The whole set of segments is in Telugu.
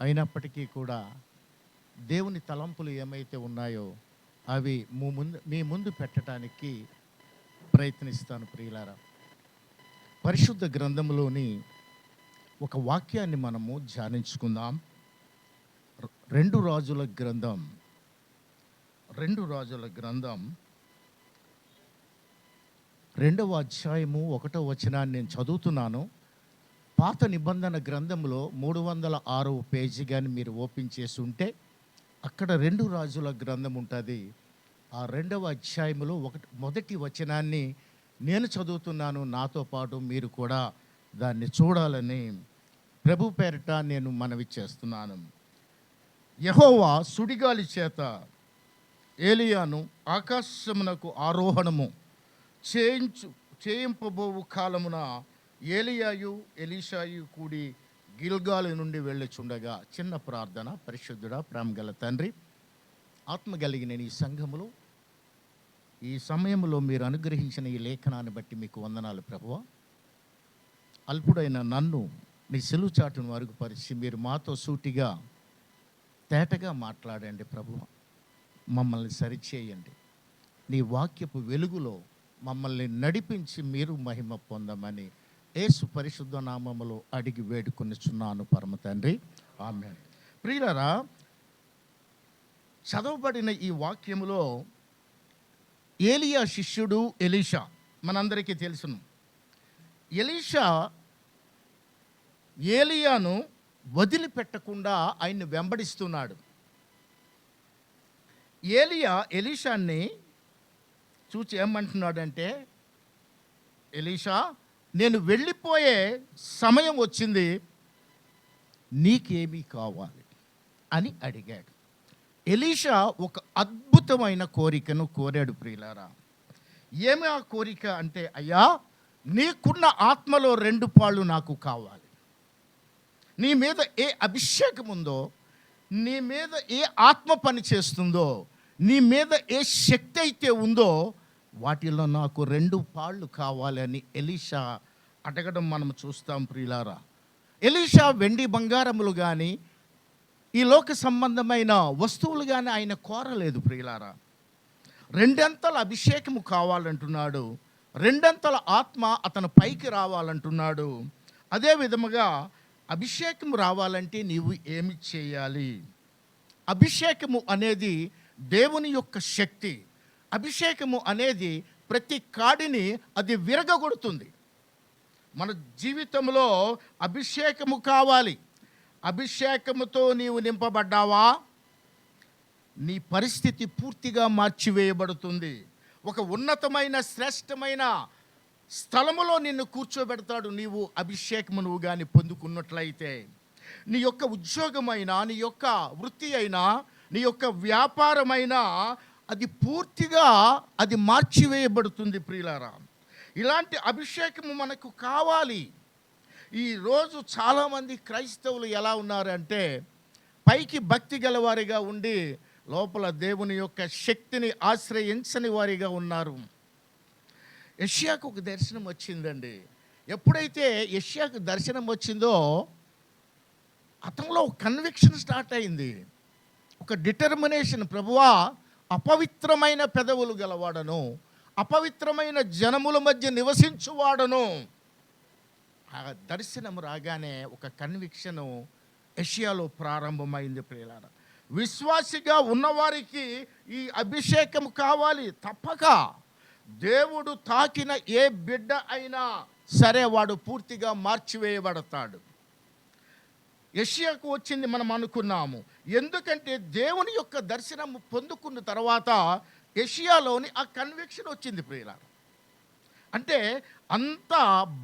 అయినప్పటికీ కూడా దేవుని తలంపులు ఏమైతే ఉన్నాయో అవి మీ ముందు పెట్టడానికి ప్రయత్నిస్తాను ప్రియులారా. పరిశుద్ధ గ్రంథంలోని ఒక వాక్యాన్ని మనము ధ్యానించుకుందాం. రెండు రాజుల గ్రంథం 2వ అధ్యాయము 1వ వచనాన్ని నేను చదువుతున్నాను. పాత నిబంధన గ్రంథంలో 306వ పేజీ కానీ మీరు ఓపెన్ చేసి ఉంటే అక్కడ 2 రాజుల గ్రంథం ఉంటుంది. ఆ 2వ అధ్యాయములో మొదటి వచనాన్ని నేను చదువుతున్నాను. నాతో పాటు మీరు కూడా దాన్ని చూడాలని ప్రభు పేరిట నేను మనవి చేస్తున్నాను. యెహోవా సుడిగాలి చేత ఏలియాను ఆకాశమునకు ఆరోహణము చేయింపబోవు కాలమున ఏలియాయు ఎలీషాయు కూడి గిల్గాలు నుండి వెళ్ళుచుండగా. చిన్న ప్రార్థన. పరిశుద్ధుడా, ప్రేమగల తండ్రి, ఆత్మ కలిగిన ఈ సంఘములో ఈ సమయంలో మీరు అనుగ్రహించిన ఈ లేఖనాన్ని బట్టి మీకు వందనాలు ప్రభువా. అల్పుడైన నన్ను నీ సెలువు చాటును అరుగుపరిచి మీరు మాతో సూటిగా తేటగా మాట్లాడండి ప్రభువా. మమ్మల్ని సరిచేయండి. నీ వాక్యపు వెలుగులో మమ్మల్ని నడిపించి మీరు మహిమ పొందమని యేసు పరిశుద్ధ నామములో అడిగి వేడుకొనిచున్నాను పరమ తండ్రి, ఆమేన్. ప్రియులారా, చదవబడిన ఈ వాక్యములో ఏలియా శిష్యుడు ఎలీషా మనందరికీ తెలుసును. ఎలీషా ఏలియాను వదిలిపెట్టకుండా ఆయన్ని వెంబడిస్తున్నాడు. ఏలియా ఎలీషాన్ని చూచి ఏమంటున్నాడంటే, ఎలీషా, నేను వెళ్ళిపోయే సమయం వచ్చింది, నీకేమీ కావాలి అని అడిగాడు. ఎలీషా ఒక అద్భుతమైన కోరికను కోరాడు ప్రియులారా. ఏమి ఆ కోరిక అంటే, అయ్యా, నీకున్న ఆత్మలో 2 పాళ్ళు నాకు కావాలి. నీ మీద ఏ అభిషేకం ఉందో, నీ మీద ఏ ఆత్మ పని చేస్తుందో, నీ మీద ఏ శక్తి అయితే ఉందో వాటిలో నాకు 2 పాళ్ళు కావాలని ఎలీషా అడగడం మనం చూస్తాం ప్రియులారా. ఎలీషా వెండి బంగారములు కానీ ఈ లోక సంబంధమైన వస్తువులు కానీ ఆయన కోరలేదు ప్రియులారా. 2 అంతల అభిషేకము కావాలంటున్నాడు. 2 అంతల ఆత్మ అతను పైకి రావాలంటున్నాడు. అదే విధముగా అభిషేకము రావాలంటే నీవు ఏమి చేయాలి? అభిషేకము అనేది దేవుని యొక్క శక్తి. అభిషేకము అనేది ప్రతి కాడిని అది విరగగొడుతుంది. మన జీవితంలో అభిషేకము కావాలి. అభిషేకముతో నీవు నింపబడ్డావా, నీ పరిస్థితి పూర్తిగా మార్చివేయబడుతుంది. ఒక ఉన్నతమైన శ్రేష్టమైన స్థలములో నిన్ను కూర్చోబెడతాడు. నీవు అభిషేకము నువ్వు కానీ పొందుకున్నట్లయితే నీ యొక్క ఉద్యోగమైనా, నీ యొక్క వృత్తి అయినా, నీ యొక్క వ్యాపారమైనా అది పూర్తిగా అది మార్చివేయబడుతుంది ప్రియులారా. ఇలాంటి అభిషేకము మనకు కావాలి. ఈరోజు చాలామంది క్రైస్తవులు ఎలా ఉన్నారంటే, పైకి భక్తి గలవారిగా ఉండి లోపల దేవుని యొక్క శక్తిని ఆశ్రయించని వారిగా ఉన్నారు. యెషయాకు ఒక దర్శనం వచ్చిందండి. ఎప్పుడైతే యెషయాకు దర్శనం వచ్చిందో అతనిలో ఒక కన్విక్షన్ స్టార్ట్ అయింది, ఒక డిటర్మినేషన్. ప్రభువా, అపవిత్రమైన పెదవులు గలవాడను, అపవిత్రమైన జనముల మధ్య నివసించువాడను. ఆ దర్శనం రాగానే ఒక కన్విక్షను యెషయాలో ప్రారంభమైంది ప్రియులారా. విశ్వాసిగా ఉన్నవారికి ఈ అభిషేకం కావాలి తప్పక. దేవుడు తాకిన ఏ బిడ్డ అయినా సరే వాడు పూర్తిగా మార్చివేయబడతాడు. యెషయాకు వచ్చింది మనం అనుకున్నాము. ఎందుకంటే దేవుని యొక్క దర్శనం పొందుకున్న తర్వాత యెషయాలోని ఆ కన్విక్షన్ వచ్చింది ప్రియులారా. అంటే అంత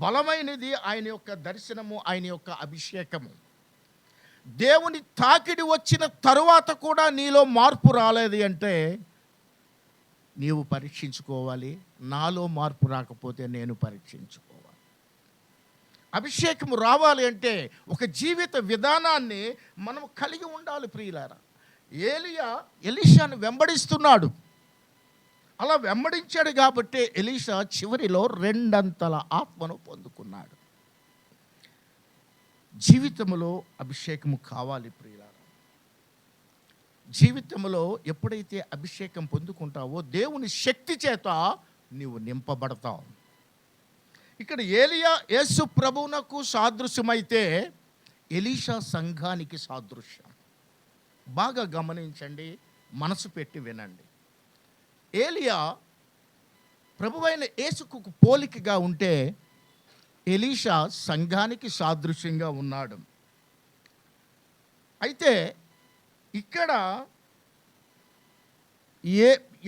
బలమైనది ఆయన యొక్క దర్శనము, ఆయన యొక్క అభిషేకము. దేవుని తాకిడి వచ్చిన తరువాత కూడా నీలో మార్పు రాలేదు అంటే నీవు పరీక్షించుకోవాలి. నాలో మార్పు రాకపోతే నేను పరీక్షించుకోవాలి. అభిషేకము రావాలి అంటే ఒక జీవిత విధానాన్ని మనం కలిగి ఉండాలి ప్రియులారా. ఏలియా ఎలీషాను వెంబడిస్తున్నాడు. అలా వెంబడించాడు కాబట్టి ఎలీషా చివరిలో 2 అంతల ఆత్మను పొందుకున్నాడు. జీవితంలో అభిషేకము కావాలి ప్రియులారా. జీవితంలో ఎప్పుడైతే అభిషేకం పొందుకుంటావో దేవుని శక్తి చేత నీవు నింపబడతావు. ఇక్కడ ఏలియా యేసు ప్రభువునకు సాదృశ్యమైతే ఎలీషా సంఘానికి సాదృశ్యం. బాగా గమనించండి, మనసు పెట్టి వినండి. ఏలియా ప్రభువైన యేసుకు పోలికగా ఉంటే ఎలీషా సంఘానికి సాదృశ్యంగా ఉన్నాడు. అయితే ఇక్కడ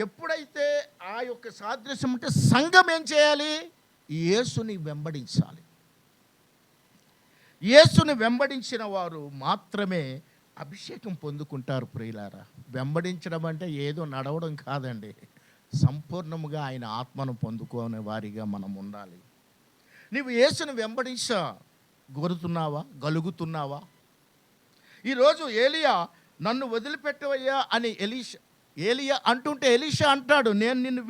ఎప్పుడైతే ఆ యొక్క సాదృశ్యం ఉంటే సంఘం ఏం చేయాలి? యేసుని వెంబడించాలి. యేసుని వెంబడించిన వారు మాత్రమే అభిషేకం పొందుకుంటారు ప్రియులారా. వెంబడించడం అంటే ఏదో నడవడం కాదండి, సంపూర్ణముగా ఆయన ఆత్మను పొందుకునే వారిగా మనం ఉండాలి. నీవు యేసుని గలుగుతున్నావా? ఈరోజు ఏలియా నన్ను వదిలిపెట్టవయ్యా అని ఏలియా అంటుంటే ఎలీషా అంటాడు, నేను నిన్ను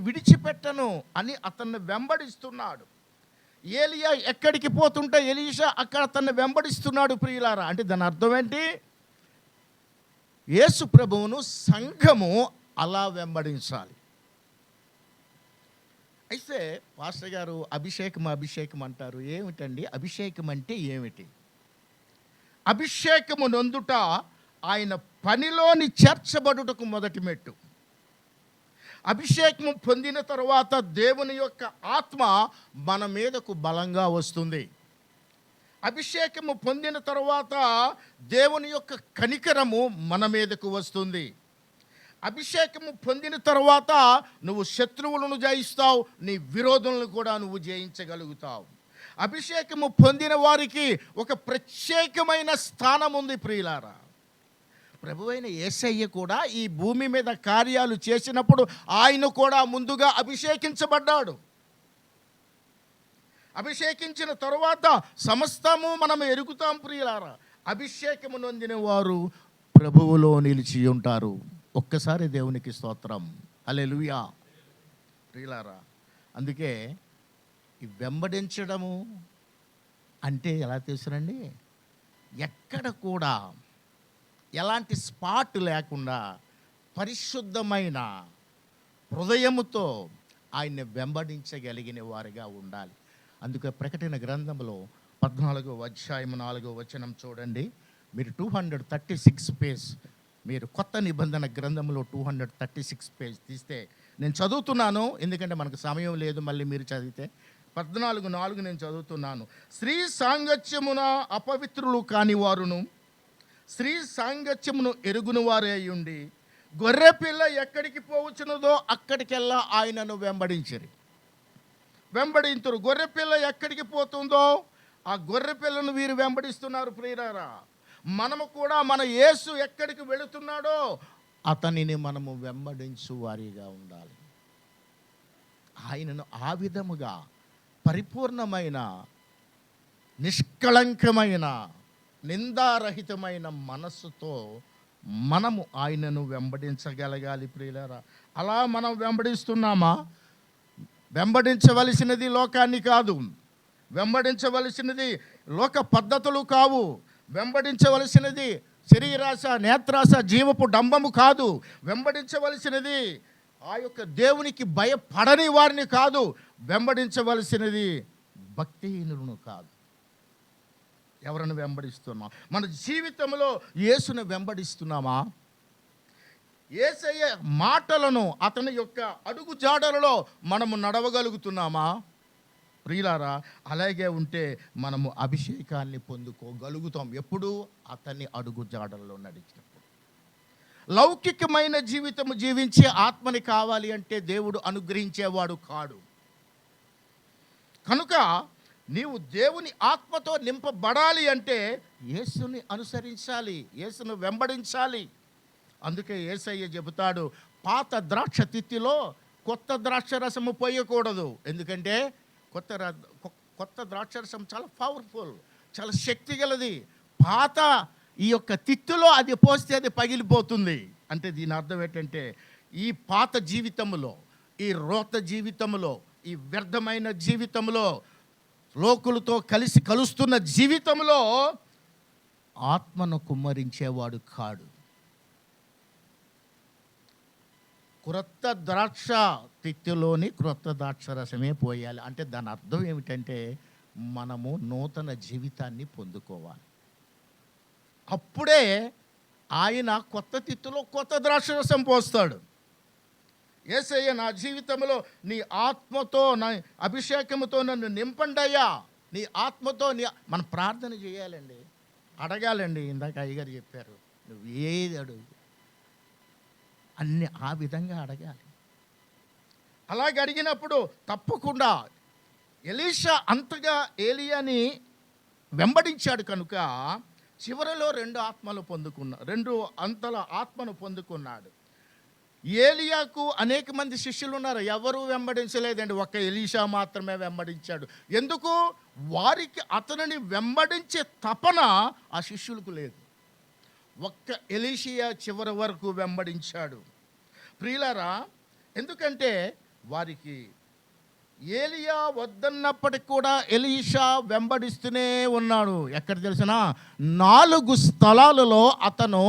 విడిచిపెట్టను అని అతన్ని వెంబడిస్తున్నాడు. ఏలియా ఎక్కడికి పోతుంటే ఎలీషా అక్కడ అతన్ని వెంబడిస్తున్నాడు ప్రియులారా. అంటే దాని అర్థం ఏంటి? యేసు ప్రభువును సంఘము అలా వెంబడించాలి. అయితే పాస్టర్ గారు అభిషేకం అంటారు. ఏమిటండి అభిషేకం అంటే ఏమిటి? అభిషేకము నొందుట ఆయన పనిలోని చేర్చబడుటకు మొదటి మెట్టు. అభిషేకము పొందిన తరువాత దేవుని యొక్క ఆత్మ మన మీదకు బలంగా వస్తుంది. అభిషేకము పొందిన తరువాత దేవుని యొక్క కనికరము మన మీదకు వస్తుంది. అభిషేకము పొందిన తర్వాత నువ్వు శత్రువులను జయిస్తావు, నీ విరోధులను కూడా నువ్వు జయించగలుగుతావు. అభిషేకము పొందిన వారికి ఒక ప్రత్యేకమైన స్థానం ఉంది ప్రియులారా. ప్రభువైన యేసయ్య కూడా ఈ భూమి మీద కార్యాలు చేసినప్పుడు ఆయన కూడా ముందుగా అభిషేకించబడ్డాడు. అభిషేకించిన తరువాత సమస్తము మనం ఎరుగుతాం ప్రియులారా. అభిషేకము నొందిన వారు ప్రభువులో నిలిచి ఉంటారు. ఒక్కసారి దేవునికి స్తోత్రం, హల్లెలూయా ప్రియులారా. అందుకే ఈ వెంబడించడము అంటే ఎలా తెలుసునండి, ఎక్కడ కూడా ఎలాంటి స్పాట్ లేకుండా పరిశుద్ధమైన హృదయముతో ఆయన్ని వెంబడించగలిగిన వారిగా ఉండాలి. అందుకే ప్రకటన గ్రంథంలో 14వ అధ్యాయం 4వ వచనం చూడండి. మీరు 236 పేజ్, మీరు కొత్త నిబంధన గ్రంథంలో 236 పేజ్ తీస్తే, నేను చదువుతున్నాను ఎందుకంటే మనకు సమయం లేదు, మళ్ళీ మీరు చదివితే 14:4 నేను చదువుతున్నాను. స్త్రీ సాంగత్యమున అపవిత్రులు కాని వారును స్త్రీ సాంగత్యమును ఎరుగుని వారే అయ్యుండి గొర్రెపిల్ల ఎక్కడికి పోవచ్చున్నదో అక్కడికెల్లా ఆయనను వెంబడింతురు. గొర్రెపిల్ల ఎక్కడికి పోతుందో ఆ గొర్రెపిల్లను వీరు వెంబడిస్తున్నారు ప్రియులారా. మనము కూడా మన యేసు ఎక్కడికి వెళుతున్నాడో అతనిని మనము వెంబడించు వారిగా ఉండాలి. ఆయనను ఆ విధముగా పరిపూర్ణమైన, నిష్కళంకమైన, నిందారహితమైన మనస్సుతో మనము ఆయనను వెంబడించగలగాలి ప్రియులారా. అలా మనం వెంబడిస్తున్నామా? వెంబడించవలసినది లోకాన్ని కాదు, వెంబడించవలసినది లోక పద్ధతులు కావు, వెంబడించవలసినది శరీరాశ, నేత్రాశ, జీవపు డంబము కాదు. వెంబడించవలసినది ఆ యొక్క దేవునికి భయపడని వారిని కాదు, వెంబడించవలసినది భక్తిహీనులను కాదు. ఎవరిని వెంబడిస్తున్నాం? మన జీవితంలో యేసును వెంబడిస్తున్నామా? యేసయ్య మాటలను, అతని యొక్క అడుగు జాడలలో మనము నడవగలుగుతున్నామా ప్రియులారా? అలాగే ఉంటే మనము అభిషేకాన్ని పొందుకోగలుగుతాం. ఎప్పుడు? అతని అడుగు జాడల్లో నడిచినప్పుడు. లౌకికమైన జీవితము జీవించే ఆత్మని కావాలి అంటే దేవుడు అనుగ్రహించేవాడు కాడు. కనుక నీవు దేవుని ఆత్మతో నింపబడాలి అంటే యేసుని అనుసరించాలి, యేసును వెంబడించాలి. అందుకే యేసయ్య చెబుతాడు, పాత ద్రాక్ష తిత్తిలో కొత్త ద్రాక్ష రసము పోయకూడదు. ఎందుకంటే కొత్త ద్రాక్ష రసం చాలా పవర్ఫుల్, చాలా శక్తి గలది. పాత ఈ యొక్క తిత్తులో అది పోస్తే అది పగిలిపోతుంది. అంటే దీని అర్థం ఏంటంటే, ఈ పాత జీవితంలో, ఈ రోత జీవితంలో, ఈ వ్యర్థమైన జీవితంలో లోకులతో కలుస్తున్న జీవితంలో ఆత్మను కుమ్మరించేవాడు కాడు. క్రొత్త ద్రాక్ష తిత్తిలోని క్రొత్త ద్రాక్ష రసమే పోయాలి అంటే దాని అర్థం ఏమిటంటే మనము నూతన జీవితాన్ని పొందుకోవాలి. అప్పుడే ఆయన కొత్త తిత్తులో కొత్త ద్రాక్ష రసం పోస్తాడు. యేసయ్య, నా జీవితంలో నీ ఆత్మతో, నా అభిషేకంతో నన్ను నింపండయ్యా, నీ ఆత్మతో మనం ప్రార్థన చేయాలండి, అడగాలండి. ఇందాక అయ్యగారు చెప్పారు, నువ్వు ఏది అడుగు అన్ని ఆ విధంగా అడగాలి. అలాగే అడిగినప్పుడు తప్పకుండా ఎలీషా అంతగా ఏలియాని వెంబడించాడు కనుక చివరిలో రెండు అంతల ఆత్మను పొందుకున్నాడు. ఏలియాకు అనేక మంది శిష్యులు ఉన్నారు, ఎవరు వెంబడించలేదండి, ఒక్క ఎలీషా మాత్రమే వెంబడించాడు. ఎందుకు? వారికి అతనిని వెంబడించే తపన ఆ శిష్యులకు లేదు. ఒక్క ఎలీషియా చివరి వరకు వెంబడించాడు. ప్రియులారా, ఎందుకంటే వారికి ఏలియా వద్దన్నప్పటికి కూడా ఎలీషా వెంబడిస్తూనే ఉన్నాడు. ఎక్కడ తెలిసినా 4 స్థలాలలో అతను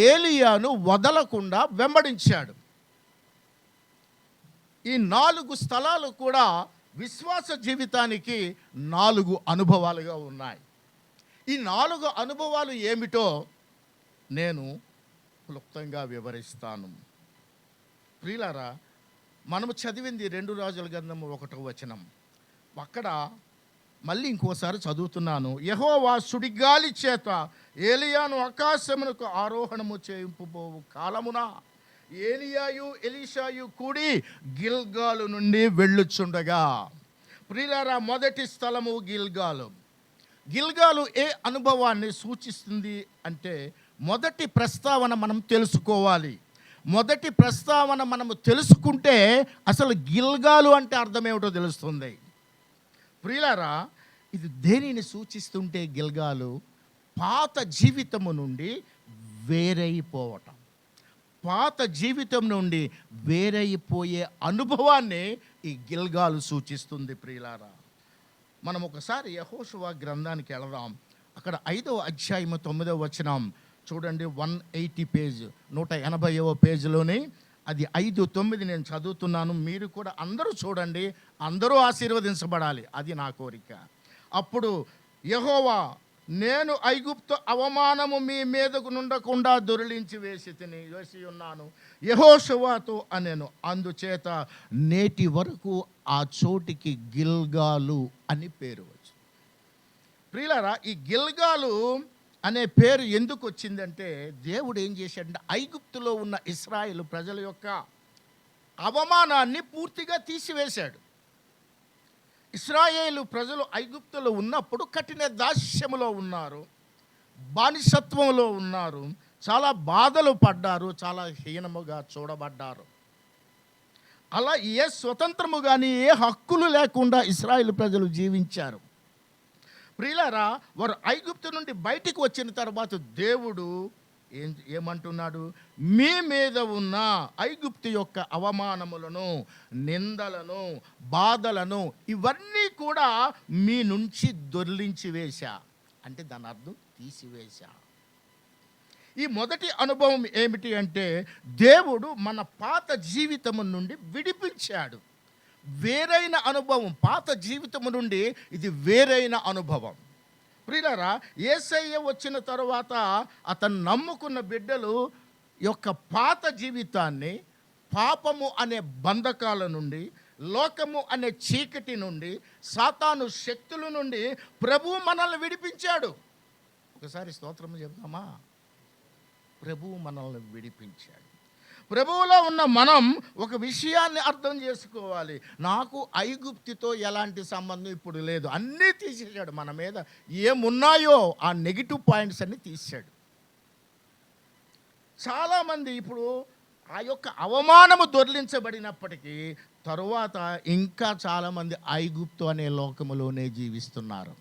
ఏలియాను వదలకుండా వెంబడించాడు. ఈ 4 స్థలాలు కూడా విశ్వాస జీవితానికి 4 అనుభవాలుగా ఉన్నాయి. ఈ 4 అనుభవాలు ఏమిటో నేను క్లుప్తంగా వివరిస్తాను. ప్రియులారా, మనము చదివింది 2 రాజుల గ్రంథము 1వ వచనం. అక్కడ మళ్ళీ ఇంకోసారి చదువుతున్నాను. యెహోవా సుడిగాలి చేత ఏలియాను ఆకాశమునకు ఆరోహణము చేయింపబోవు కాలమున ఏలియాయు ఎలీషాయు కూడి గిల్గాలు నుండి వెళ్ళుచుండగా. ప్రియులారా, మొదటి స్థలము గిల్గాలు. గిల్గాలు ఏ అనుభవాన్ని సూచిస్తుంది అంటే మొదటి ప్రస్తావన మనం తెలుసుకోవాలి. మొదటి ప్రస్తావన మనము తెలుసుకుంటే అసలు గిల్గాలు అంటే అర్థమేమిటో తెలుస్తుంది. ప్రియులారా, ఇది దేనిని సూచిస్తుంటే గిల్గాలు పాత జీవితము నుండి వేరైపోవటం, పాత జీవితం నుండి వేరైపోయే అనుభవాన్ని ఈ గిల్గాలు సూచిస్తుంది. ప్రియులారా, మనం ఒకసారి యెహోషువ గ్రంథానికి వెళదాం. అక్కడ 5వ అధ్యాయము 9వ వచనం చూడండి. 180 పేజ్, 180వ పేజీలోని అది 5:9 నేను చదువుతున్నాను. మీరు కూడా అందరూ చూడండి, అందరూ ఆశీర్వదించబడాలి, అది నా కోరిక. అప్పుడు యెహోవా, నేను ఐగుప్తు అవమానము మీ మీదకు నుండకుండా దొరిలించి వేసి ఉన్నాను యెహోషువతో అనెను. అందుచేత నేటి వరకు ఆ చోటికి గిల్గాలు అని పేరు వచ్చింది. ప్రియులారా, ఈ గిల్గాలు అనే పేరు ఎందుకు వచ్చిందంటే దేవుడు ఏం చేశాడంటే ఐగుప్తులో ఉన్న ఇశ్రాయేలు ప్రజల యొక్క అవమానాన్ని పూర్తిగా తీసివేశాడు. ఇశ్రాయేలు ప్రజలు ఐగుప్తులో ఉన్నప్పుడు కఠిన దాస్యములో ఉన్నారు, బానిసత్వంలో ఉన్నారు, చాలా బాధలు పడ్డారు, చాలా హీనముగా చూడబడ్డారు. అలా ఏ స్వతంత్రము కానీ ఏ హక్కులు లేకుండా ఇశ్రాయేలు ప్రజలు జీవించారు. ప్రియులారా, వారు ఐగుప్తు నుండి బయటికి వచ్చిన తర్వాత దేవుడు ఏమంటున్నాడు? మీ మీద ఉన్న ఐగుప్తు యొక్క అవమానములను, నిందలను, బాధలను ఇవన్నీ కూడా మీ నుంచి దొర్లించి వేశా అంటే దాని అర్థం తీసివేశా. ఈ మొదటి అనుభవం ఏమిటి అంటే దేవుడు మన పాత జీవితము నుండి విడిపించాడు. వేరైన అనుభవం, పాత జీవితము నుండి ఇది వేరైన అనుభవం. ప్రియులారా, యేసయ్య వచ్చిన తరువాత అతను నమ్ముకున్న బిడ్డలు యొక్క పాత జీవితాన్ని పాపము అనే బంధకాల నుండి, లోకము అనే చీకటి నుండి, సాతాను శక్తుల నుండి ప్రభువు మనల్ని విడిపించాడు. ఒకసారి స్తోత్రము చెప్తామా? ప్రభువు మనల్ని విడిపించాడు. ప్రభువులో ఉన్న మనం ఒక విషయాన్ని అర్థం చేసుకోవాలి. నాకు ఐగుప్తుతో ఎలాంటి సంబంధం ఇప్పుడు లేదు, అన్నీ తీసేశాడు. మన మీద ఏమున్నాయో ఆ నెగిటివ్ పాయింట్స్ అన్నీ తీసాడు. చాలామంది ఇప్పుడు ఆ యొక్క అవమానము దొర్లించబడినప్పటికీ తరువాత ఇంకా చాలామంది ఐగుప్తు అనే లోకములోనే జీవిస్తున్నారు.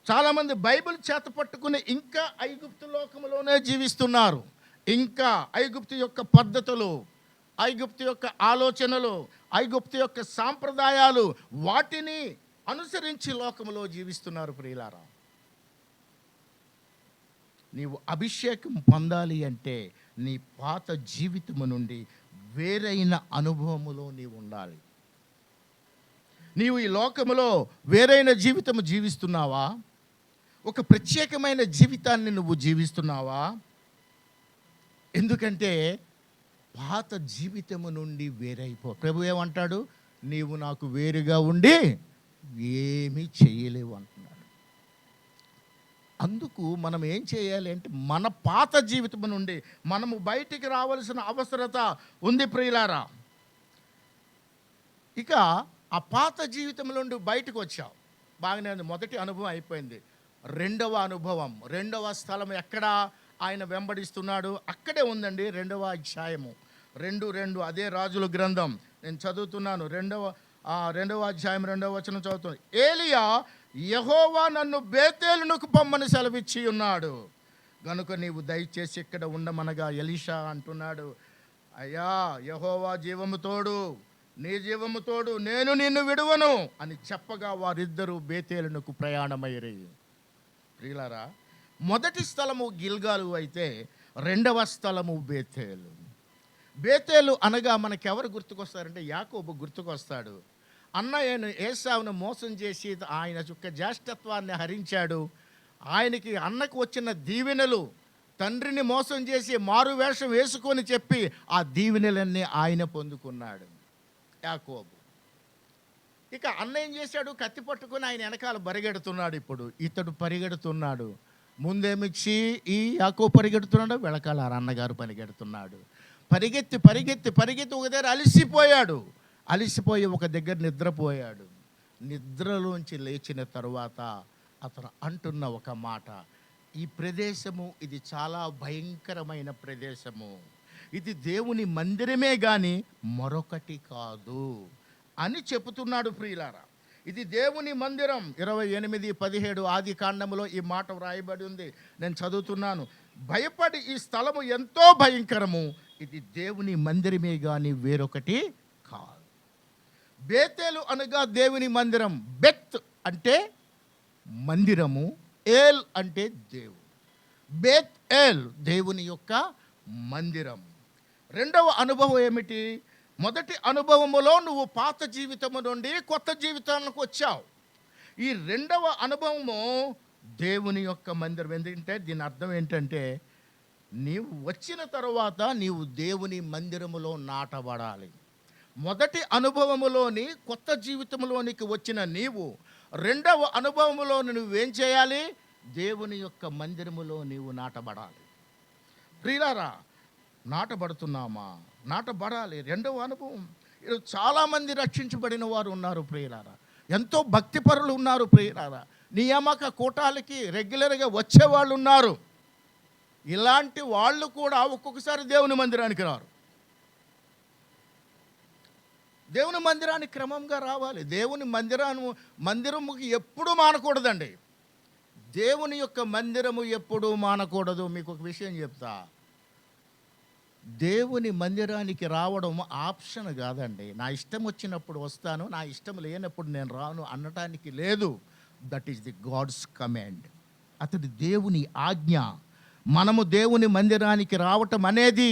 చాలామంది బైబిల్ చేత పట్టుకుని ఇంకా ఐగుప్తు లోకములోనే జీవిస్తున్నారు. ఇంకా ఐగుప్తు యొక్క పద్ధతులు, ఐగుప్తు యొక్క ఆలోచనలు, ఐగుప్తు యొక్క సాంప్రదాయాలు, వాటిని అనుసరించి లోకంలో జీవిస్తున్నారు ప్రియులారా. నీవు అభిషేకం పొందాలి అంటే నీ పాత జీవితము నుండి వేరైన అనుభవములో నీవు ఉండాలి. నీవు ఈ లోకములో వేరైన జీవితము జీవిస్తున్నావా? ఒక ప్రత్యేకమైన జీవితాన్ని నువ్వు జీవిస్తున్నావా? ఎందుకంటే పాత జీవితము నుండి వేరైపో. ప్రభు ఏమంటాడు? నీవు నాకు వేరుగా ఉండి ఏమీ చేయలేవు అంటున్నాడు. అందుకు మనం ఏం చేయాలి అంటే మన పాత జీవితం నుండి మనము బయటికి రావాల్సిన అవసరత ఉంది ప్రియులారా. ఇక ఆ పాత జీవితం నుండి బయటకు వచ్చావు, బాగానే ఉంది. మొదటి అనుభవం అయిపోయింది. రెండవ అనుభవం, రెండవ స్థలం ఎక్కడ ఆయన వెంబడిస్తున్నాడు అక్కడే ఉందండి. 2వ అధ్యాయము 2:2 అదే రాజుల గ్రంథం నేను చదువుతున్నాను. 2వ అధ్యాయం 2వ వచనం చదువుతున్నాను. ఏలియా యెహోవా నన్ను బేతేలునకు పొమ్మని సెలవిచ్చి ఉన్నాడు గనుక నీవు దయచేసి ఇక్కడ ఉండమనగా ఎలీషా అంటున్నాడు, అయ్యా యెహోవా జీవము తోడు, నీ జీవము తోడు, నేను నిన్ను విడువను అని చెప్పగా వారిద్దరూ బేతేలునకు ప్రయాణమయ్యారు. ప్రియులారా, మొదటి స్థలము గిల్గాలు అయితే రెండవ స్థలము బేతేలు. బేతేలు అనగా మనకెవరు గుర్తుకొస్తారంటే యాకోబు గుర్తుకొస్తాడు. అన్నయ్యను ఏశావును మోసం చేసి ఆయన యొక్క జ్యేష్ఠత్వాన్ని హరించాడు. ఆయనకి అన్నకు వచ్చిన దీవెనలు తండ్రిని మోసం చేసి మారు వేషం వేసుకొని చెప్పి ఆ దీవెనలన్నీ ఆయన పొందుకున్నాడు యాకోబు. ఇక అన్న ఏం చేశాడు? కత్తి పట్టుకొని ఆయన వెనకాల పరిగెడుతున్నాడు. ఇప్పుడు ఇతడు పరిగెడుతున్నాడు. ముందేమిచ్చి ఈ యాకోబు పరిగెడుతున్నాడు, వెనకాల అన్నగారు పరిగెడుతున్నాడు. పరిగెత్తి పరిగెత్తి పరిగెత్తి ఒక దగ్గర అలిసిపోయి ఒక దగ్గర నిద్రపోయాడు. నిద్రలోంచి లేచిన తరువాత అతను అంటున్న ఒక మాట, ఈ ప్రదేశము ఇది చాలా భయంకరమైన ప్రదేశము, ఇది దేవుని మందిరమే కానీ మరొకటి కాదు అని చెబుతున్నాడు ప్రియులారా. ఇది దేవుని మందిరం. 28:17 ఆది కాండములో ఈ మాట వ్రాయబడి ఉంది. నేను చదువుతున్నాను. భయపడి ఈ స్థలము ఎంతో భయంకరము, ఇది దేవుని మందిరమే కానీ వేరొకటి కాదు. బేతేలు అనగా దేవుని మందిరం. బెత్ అంటే మందిరము, ఏల్ అంటే దేవుడు. బేత్ ఏల్ దేవుని యొక్క మందిరం. రెండవ అనుభవం ఏమిటి? మొదటి అనుభవములో నువ్వు పాత జీవితము నుండి కొత్త జీవితానికి వచ్చావు. ఈ రెండవ అనుభవము దేవుని యొక్క మందిరం. ఎందుకంటే దీని అర్థం ఏంటంటే నీవు వచ్చిన తర్వాత నీవు దేవుని మందిరములో నాటబడాలి. మొదటి అనుభవములోని కొత్త జీవితంలోనికి వచ్చిన నీవు రెండవ అనుభవములో నువ్వేం చేయాలి? దేవుని యొక్క మందిరములో నీవు నాటబడాలి. ప్రియులారా, నాటబడుతున్నామా? నాటబడాలి. రెండవ అనుభవం. చాలామంది రక్షించబడిన వారు ఉన్నారు ప్రియులారా. ఎంతో భక్తిపరులు ఉన్నారు ప్రియులారా. నియామక కూటాలకి రెగ్యులర్గా వచ్చేవాళ్ళు ఉన్నారు. ఇలాంటి వాళ్ళు కూడా ఒక్కొక్కసారి దేవుని మందిరానికి రారు. దేవుని మందిరానికి క్రమంగా రావాలి. దేవుని మందిరముకి ఎప్పుడూ మానకూడదండి. దేవుని యొక్క మందిరము ఎప్పుడూ మానకూడదు. మీకు ఒక విషయం చెప్తా, దేవుని మందిరానికి రావడం ఆప్షన్ కాదండి. నా ఇష్టం వచ్చినప్పుడు వస్తాను, నా ఇష్టం లేనప్పుడు నేను రాను అనటానికి లేదు. That is the God's command. అతడి దేవుని ఆజ్ఞ. మనము దేవుని మందిరానికి రావటం అనేది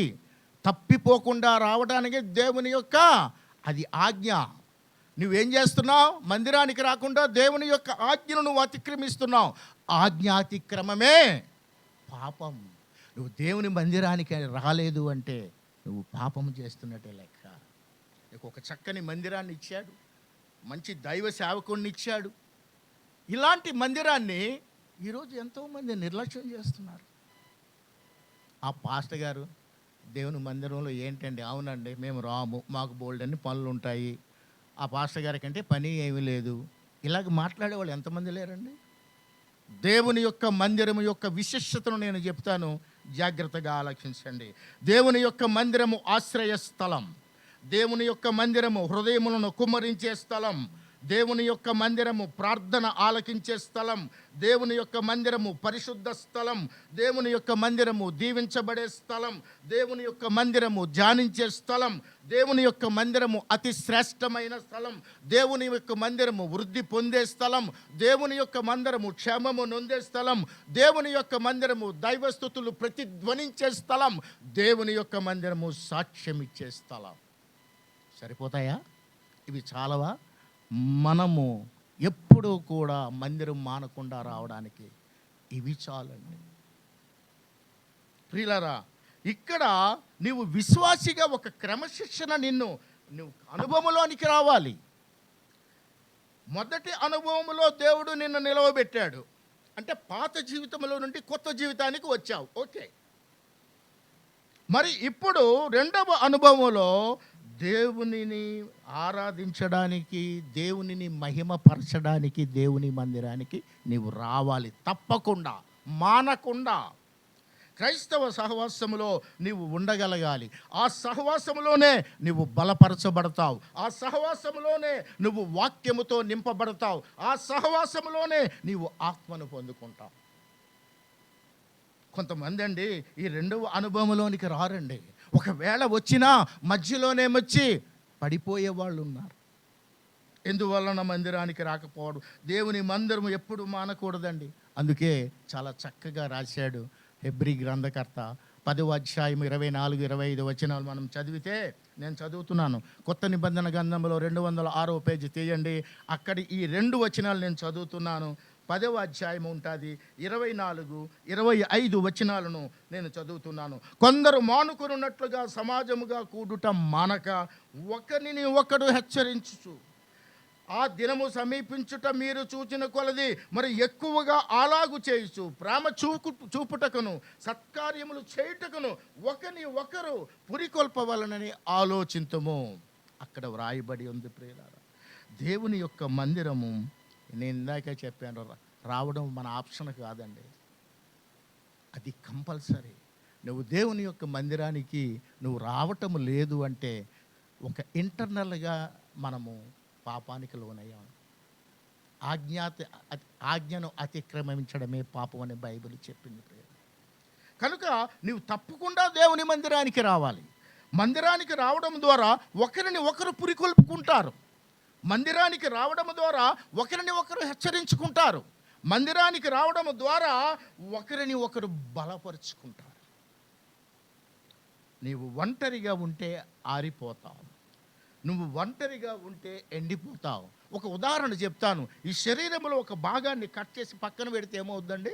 తప్పిపోకుండా రావడానికి దేవుని యొక్క అది ఆజ్ఞ. నువ్వేం చేస్తున్నావు? మందిరానికి రాకుండా దేవుని యొక్క ఆజ్ఞను నువ్వు అతిక్రమిస్తున్నావు. ఆజ్ఞాతిక్రమమే పాపం. నువ్వు దేవుని మందిరానికి రాలేదు అంటే నువ్వు పాపం చేస్తున్నట్టే లెక్క. నీకు ఒక చక్కని మందిరాన్ని ఇచ్చాడు, మంచి దైవ సేవకుడిని ఇచ్చాడు. ఇలాంటి మందిరాన్ని ఈరోజు ఎంతోమంది నిర్లక్ష్యం చేస్తున్నారు. ఆ పాస్టర్ గారు దేవుని మందిరంలో ఏంటండి? అవునండి, మేము రాము, మాకు బోల్డ్ అన్ని పనులు ఉంటాయి, ఆ పాస్టర్ గారి కంటే పని ఏమీ లేదు. ఇలాగ మాట్లాడేవాళ్ళు ఎంతమంది లేరండి? దేవుని యొక్క మందిరము యొక్క విశిష్టతను నేను చెప్తాను, జాగ్రత్తగా ఆలోచించండి. దేవుని యొక్క మందిరము ఆశ్రయ స్థలం. దేవుని యొక్క మందిరము హృదయములను కుమ్మరించే స్థలం. దేవుని యొక్క మందిరము ప్రార్థన ఆలకించే స్థలం, దేవుని యొక్క మందిరము పరిశుద్ధ స్థలం, దేవుని యొక్క మందిరము దీవించబడే స్థలం, దేవుని యొక్క మందిరము ధ్యానించే స్థలం, దేవుని యొక్క మందిరము అతి శ్రేష్టమైన స్థలం, దేవుని యొక్క మందిరము వృద్ధి పొందే స్థలం, దేవుని యొక్క మందిరము క్షేమము నొందే స్థలం, దేవుని యొక్క మందిరము దైవస్తుతులు ప్రతిధ్వనించే స్థలం, దేవుని యొక్క మందిరము సాక్ష్యం ఇచ్చే స్థలం. సరిపోతాయా? ఇవి చాలవా? మనము ఎప్పుడూ కూడా మందిరం మానకుండా రావడానికి ఇవి చాలండి. ప్రియులారా, ఇక్కడ నీవు విశ్వాసిగా ఒక క్రమశిక్షణ నువ్వు అనుభవంలోనికి రావాలి. మొదటి అనుభవంలో దేవుడు నిన్ను నిలవబెట్టాడు అంటే పాత జీవితంలో నుండి కొత్త జీవితానికి వచ్చావు, ఓకే. మరి ఇప్పుడు రెండవ అనుభవంలో దేవునిని ఆరాధించడానికి, దేవునిని మహిమపరచడానికి, దేవుని మందిరానికి నీవు రావాలి తప్పకుండా, మానకుండా. క్రైస్తవ సహవాసములో నీవు ఉండగలగాలి. ఆ సహవాసములోనే నువ్వు బలపరచబడతావు, ఆ సహవాసములోనే నువ్వు వాక్యముతో నింపబడతావు, ఆ సహవాసములోనే నీవు ఆత్మను పొందుకుంటావు. కొంతమంది అండి ఈ రెండవ అనుభవంలోనికి రారండి. ఒకవేళ వచ్చినా మధ్యలోనే వచ్చి పడిపోయే వాళ్ళు ఉన్నారు. ఎందువలన మందిరానికి రాకపోవడం. దేవుని మందిరం ఎప్పుడు మానకూడదండి. అందుకే చాలా చక్కగా రాశాడు హెబ్రీ గ్రంథకర్త 10వ అధ్యాయం 24, 25 వచనాలు మనం చదివితే, నేను చదువుతున్నాను కొత్త నిబంధన గ్రంథంలో 206వ పేజీ తీయండి. అక్కడి ఈ 2 వచనాలు నేను చదువుతున్నాను. 10వ అధ్యాయం ఉంటుంది, 24, 25 వచనాలను నేను చదువుతున్నాను. కొందరు మానుకున్నట్లుగా సమాజముగా కూడుట మానక ఒకరిని ఒకడు హెచ్చరించుచు, ఆ దినము సమీపించుట మీరు చూచిన కొలది మరి ఎక్కువగా అలాగు చేయుచు, ప్రేమ చూపుటకును సత్కార్యములు చేయుటకును ఒకరిని ఒకరు పురికొల్పవలనని ఆలోచింతుము. అక్కడ వ్రాయబడి ఉంది ప్రియులారా, దేవుని యొక్క మందిరము, నేను ఇందాక చెప్పాను, రావడం మన ఆప్షన్ కాదండి, అది కంపల్సరీ. నువ్వు దేవుని యొక్క మందిరానికి నువ్వు రావటం లేదు అంటే ఒక ఇంటర్నల్గా మనము పాపానికి లోనయ్యాం. ఆజ్ఞను అతిక్రమించడమే పాపం అని బైబిల్ చెప్పింది. కనుక నువ్వు తప్పకుండా దేవుని మందిరానికి రావాలి. మందిరానికి రావడం ద్వారా ఒకరిని ఒకరు పురికొల్పుకుంటారు. మందిరానికి రావడం ద్వారా ఒకరిని ఒకరు హెచ్చరించుకుంటారు. మందిరానికి రావడం ద్వారా ఒకరిని ఒకరు బలపరుచుకుంటారు. నీవు ఒంటరిగా ఉంటే ఆరిపోతావు, నువ్వు ఒంటరిగా ఉంటే ఎండిపోతావు. ఒక ఉదాహరణ చెప్తాను. ఈ శరీరంలో ఒక భాగాన్ని కట్ చేసి పక్కన పెడితే ఏమవుద్దండి?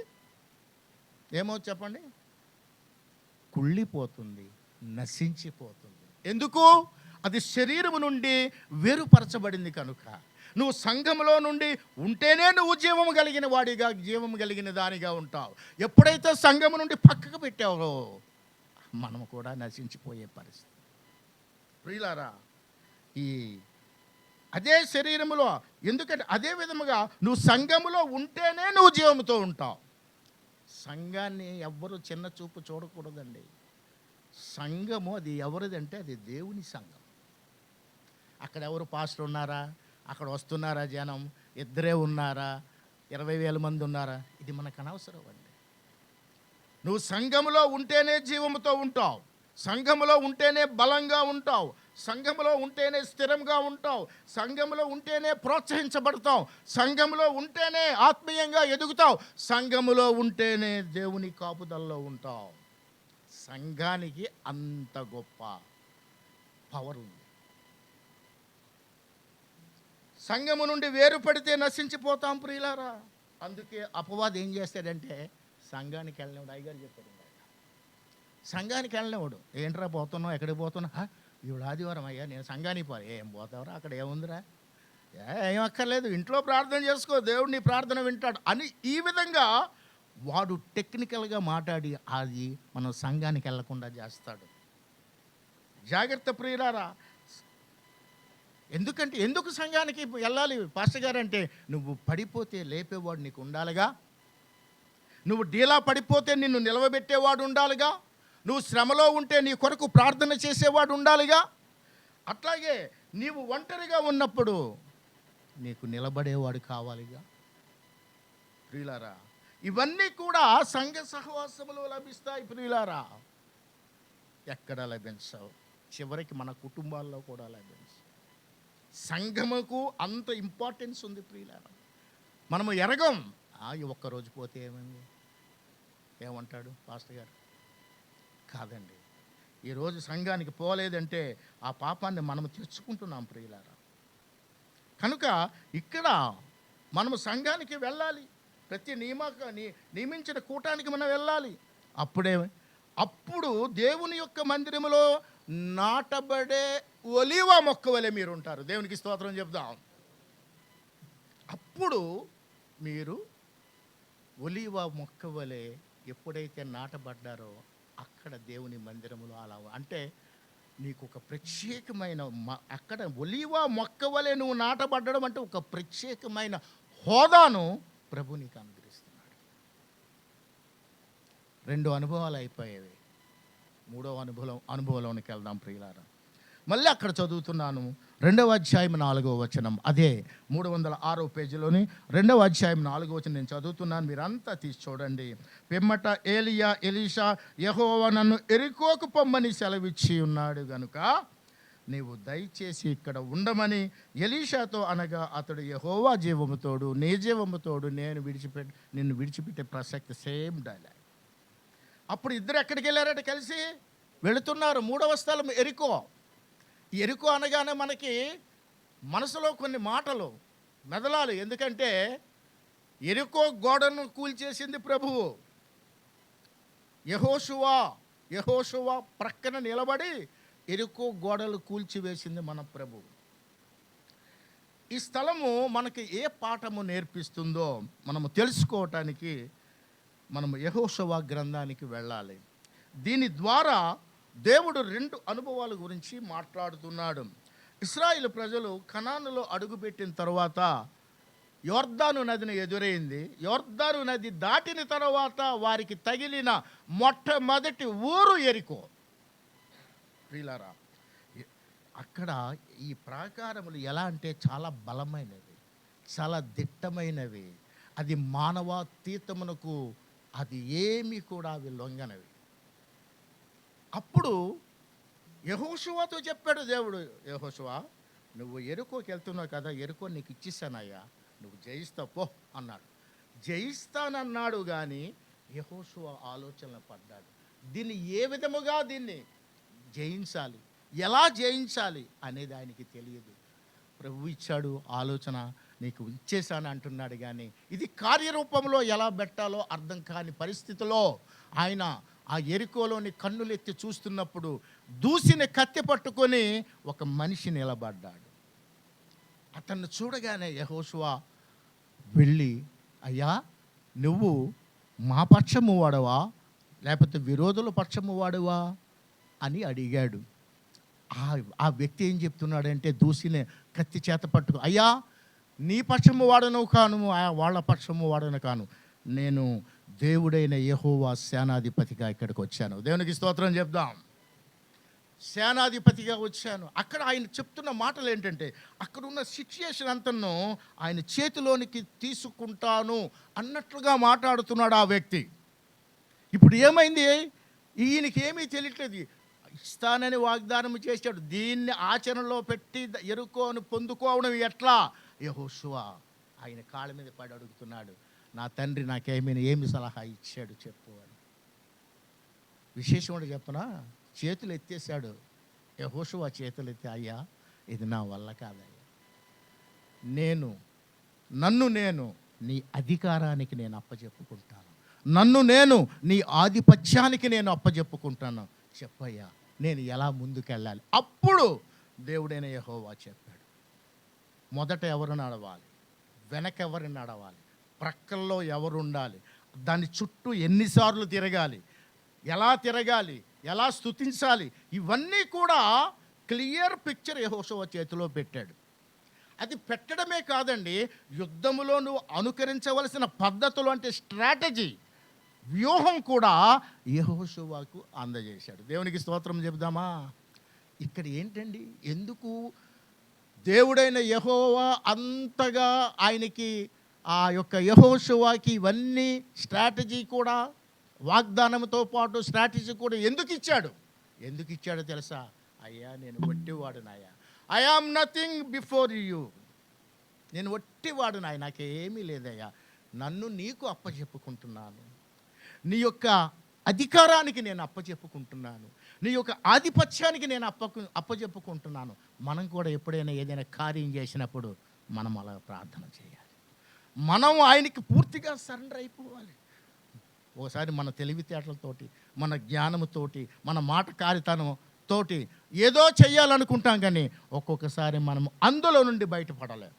ఏమవుతుంది చెప్పండి? కుళ్ళిపోతుంది, నశించిపోతుంది. ఎందుకు? అది శరీరము నుండి వేరుపరచబడింది కనుక. నువ్వు సంఘములో నుండి ఉంటేనే నువ్వు జీవము కలిగిన వాడిగా, జీవము కలిగిన దానిగా ఉంటావు. ఎప్పుడైతే సంఘము నుండి పక్కకు పెట్టావో మనము కూడా నశించిపోయే పరిస్థితి. ప్రియులారా, ఈ అదే శరీరములో, ఎందుకంటే అదే విధముగా నువ్వు సంఘములో ఉంటేనే నువ్వు జీవముతో ఉంటావు. సంఘాన్ని ఎవ్వరూ చిన్న చూపు చూడకూడదండి. సంఘము అది ఎవరిదంటే అది దేవుని సంఘం. అక్కడ ఎవరు పాస్టర్ ఉన్నారా, అక్కడ వస్తున్నారా జనం, ఇద్దరే ఉన్నారా, 20,000 మంది ఉన్నారా, ఇది మనకు అనవసరం అండి. నువ్వు సంఘములో ఉంటేనే జీవముతో ఉంటావు, సంఘములో ఉంటేనే బలంగా ఉంటావు, సంఘములో ఉంటేనే స్థిరంగా ఉంటావు, సంఘములో ఉంటేనే ప్రోత్సహించబడతావు, సంఘములో ఉంటేనే ఆత్మీయంగా ఎదుగుతావు, సంఘములో ఉంటేనే దేవుని కాపుదల్లో ఉంటావు. సంఘానికి అంత గొప్ప పవర్ ఉంది. సంఘము నుండి వేరుపడితే నశించిపోతాం ప్రియులారా. అందుకే అపవాది ఏం చేస్తాడంటే సంఘానికి వెళ్ళినవాడు, అయ్యగారు చెప్పాడు, సంఘానికి వెళ్ళినవాడు, ఏంట్రా పోతున్నావు, ఎక్కడికి పోతున్నా, ఇవాడు ఆదివారం అయ్యా నేను సంఘానికి పోయి, ఏం పోతావురా, అక్కడ ఏముందిరా, ఏం అక్కర్లేదు, ఇంట్లో ప్రార్థన చేసుకో, దేవుడు నీ ప్రార్థన వింటాడు అని ఈ విధంగా వాడు టెక్నికల్గా మాట్లాడి అది మనం సంఘానికి వెళ్ళకుండా చేస్తాడు. జాగ్రత్త ప్రియులారా. ఎందుకు సంఘానికి వెళ్ళాలి పాస్టర్ గారు అంటే, నువ్వు పడిపోతే లేపేవాడు నీకు ఉండాలిగా, నువ్వు డీలా పడిపోతే నిన్ను నిలవబెట్టేవాడు ఉండాలిగా, నువ్వు శ్రమలో ఉంటే నీ కొరకు ప్రార్థన చేసేవాడు ఉండాలిగా. అట్లాగే నీవు ఒంటరిగా ఉన్నప్పుడు నీకు నిలబడేవాడు కావాలిగా. ప్రియులారా, ఇవన్నీ కూడా సంఘ సహవాసములో లభిస్తాయి. ప్రియులారా, ఎక్కడ లభించవు, చివరికి మన కుటుంబాల్లో కూడా లభించవు. సంఘముకు అంత ఇంపార్టెన్స్ ఉంది ప్రియులారా. మనము ఎరగం. ఈ ఒక్కరోజు పోతే ఏమైంది, ఏమంటాడు పాస్టర్ గారు, కాదండి. ఈరోజు సంఘానికి పోలేదంటే ఆ పాపాన్ని మనము తెచ్చుకుంటున్నాం ప్రియులారా. కనుక ఇక్కడ మనము సంఘానికి వెళ్ళాలి. ప్రతి నియమించిన కూటానికి మనం వెళ్ళాలి. అప్పుడు దేవుని యొక్క మందిరములో నాటబడే ఒలీవ మొక్క వలె మీరు ఉంటారు. దేవునికి స్తోత్రం చెప్దాం. అప్పుడు మీరు ఒలీవ మొక్క వలె ఎప్పుడైతే నాటబడ్డారో అక్కడ దేవుని మందిరములో అలా అంటే నీకు ఒక ప్రత్యేకమైన అక్కడ ఒలీవ మొక్క వలె నువ్వు నాటబడ్డడం అంటే ఒక ప్రత్యేకమైన హోదాను ప్రభు నీకు అనుగ్రహిస్తున్నాడు. 2 అనుభవాలు అయిపోయేవి. 3వ అనుభవంలోనికి వెళ్దాం ప్రియులారా. మళ్ళీ అక్కడ చదువుతున్నాను 2వ అధ్యాయం 4వ వచనం. అదే 306వ పేజీలోని 2వ అధ్యాయం 4వ వచనం నేను చదువుతున్నాను. మీరంతా తీసి చూడండి. పిమ్మట ఏలియా ఎలీషా, యెహోవా నన్ను ఎరికోకు పొమ్మని సెలవిచ్చి ఉన్నాడు గనుక నీవు దయచేసి ఇక్కడ ఉండమని ఎలీషాతో అనగా అతడు యెహోవా జీవముతోడు నీ జీవముతోడు నిన్ను విడిచిపెట్టే ప్రసక్తి. Same dialogue. అప్పుడు ఇద్దరు ఎక్కడికి వెళ్ళారట, కలిసి వెళుతున్నారు. 3వ స్థలం ఎరికో. ఎరికో అనగానే మనకి మనసులో కొన్ని మాటలు మెదలాలి. ఎందుకంటే ఎరికో గోడను కూల్చేసింది ప్రభువు. యెహోషువ ప్రక్కన నిలబడి ఎరికో గోడలు కూల్చివేసింది మన ప్రభువు. ఈ స్థలము మనకి ఏ పాఠము నేర్పిస్తుందో మనము తెలుసుకోవటానికి మనము యెహోషువ గ్రంథానికి వెళ్ళాలి. దీని ద్వారా దేవుడు 2 అనుభవాల గురించి మాట్లాడుతున్నాడు. ఇశ్రాయేలు ప్రజలు కనానులో అడుగుపెట్టిన తర్వాత యోర్దాను నదిని ఎదురైంది. యోర్దాను నది దాటిన తర్వాత వారికి తగిలిన మొట్టమొదటి ఊరు ఎరికో. ప్రియులారా, అక్కడ ఈ ప్రాకారములు ఎలా అంటే చాలా బలమైనవి, చాలా దిట్టమైనవి. అది మానవాతీతమునకు అది ఏమీ కూడా అవి లొంగనవి. అప్పుడు యెహోషువతో చెప్పాడు దేవుడు, యెహోషువ నువ్వు ఎరుకోకి వెళ్తున్నావు కదా, ఎరుకో నీకు ఇచ్చేసానయ్యా, నువ్వు జయిస్తావు పో అన్నాడు. జయిస్తానన్నాడు కానీ యెహోషువ ఆలోచనలు పడ్డాడు. దీన్ని ఏ విధముగా దీన్ని జయించాలి, ఎలా జయించాలి అనేది ఆయనకి తెలియదు. ప్రభు ఇచ్చాడు ఆలోచన, నీకు ఇచ్చేసాను అంటున్నాడు కానీ ఇది కార్యరూపంలో ఎలా పెట్టాలో అర్థం కాని పరిస్థితిలో ఆయన ఆ ఎరికోలోని కన్నులెత్తి చూస్తున్నప్పుడు దూసిన కత్తి పట్టుకొని ఒక మనిషి నిలబడ్డాడు. అతన్ని చూడగానే యెహోషువ వెళ్ళి, అయ్యా నువ్వు మా పక్షము వాడవా లేకపోతే విరోధుల పక్షము వాడవా అని అడిగాడు. ఆ వ్యక్తి ఏం చెప్తున్నాడంటే దూసిన కత్తి చేత పట్టుకు, అయ్యా నీ పక్షము వాడను కాను, వాళ్ళ పక్షము వాడను కాను, నేను దేవుడైన యెహోవా సేనాధిపతిగా ఇక్కడికి వచ్చాను. దేవునికి స్తోత్రం చెప్దాం. సేనాధిపతిగా వచ్చాను. అక్కడ ఆయన చెప్తున్న మాటలు ఏంటంటే అక్కడ ఉన్న సిచ్యుయేషన్ అంతను ఆయన చేతిలోనికి తీసుకుంటాను అన్నట్లుగా మాట్లాడుతున్నాడు ఆ వ్యక్తి. ఇప్పుడు ఏమైంది, ఈయనకి ఏమీ తెలియట్లేదు. ఇస్తానని వాగ్దానం చేశాడు, దీన్ని ఆచరణలో పెట్టి ఎరుకోను పొందుకోవడం ఎట్లా? యెహోషువ ఆయన కాళ్ళ మీద పడి అడుగుతున్నాడు, నా తండ్రి ఏమి సలహా ఇచ్చాడు చెప్పు అని. విశేషం చెప్పనా, చేతులు ఎత్తేసాడు. యెహోషువ చేతులు ఎత్తి, అయ్యా ఇది నా వల్ల కాదయ్యా, నన్ను నేను నీ అధికారానికి నేను అప్పచెప్పుకుంటాను, నన్ను నేను నీ ఆధిపత్యానికి నేను అప్పచెప్పుకుంటాను, చెప్పయ్యా నేను ఎలా ముందుకెళ్ళాలి. అప్పుడు దేవుడైన యెహోవా చెప్పాడు, మొదట ఎవరు నడవాలి, వెనక ఎవరు నడవాలి, ప్రక్కల్లో ఎవరు ఉండాలి, దాని చుట్టూ ఎన్నిసార్లు తిరగాలి, ఎలా స్తుతించాలి, ఇవన్నీ కూడా క్లియర్ పిక్చర్ యెహోషువ చేతిలో పెట్టాడు. అది పెట్టడమే కాదండి, యుద్ధములో నువ్వు అనుకరించవలసిన పద్ధతులు అంటే స్ట్రాటజీ, వ్యూహం కూడా యెహోషువకు అందజేశాడు. దేవునికి స్తోత్రం చెబుదామా. ఇక్కడ ఏంటండి, ఎందుకు దేవుడైన యెహోవా అంతగా ఆయనకి ఆ యొక్క యెహోషువకి ఇవన్నీ స్ట్రాటజీ కూడా, వాగ్దానంతో పాటు స్ట్రాటజీ కూడా ఎందుకు ఇచ్చాడో తెలుసా? అయ్యా నేను వట్టివాడు నాయా, I am nothing before you, నేను వట్టివాడు నాయ, నాకేమీ లేదయ్యా, నన్ను నీకు అప్పచెప్పుకుంటున్నాను, నీ యొక్క అధికారానికి నేను అప్పచెప్పుకుంటున్నాను, నీ యొక్క ఆధిపత్యానికి నేను అప్పచెప్పుకుంటున్నాను. మనం కూడా ఎప్పుడైనా ఏదైనా కార్యం చేసినప్పుడు మనం అలా ప్రార్థన చేయాలి. మనం ఆయనకి పూర్తిగా సరెండర్ అయిపోవాలి. ఓసారి మన తెలివితేటలతోటి, మన జ్ఞానంతోటి, మన మాటకారితనం తోటి ఏదో చెయ్యాలనుకుంటాం, కానీ ఒక్కొక్కసారి మనం అందులో నుండి బయటపడలేం.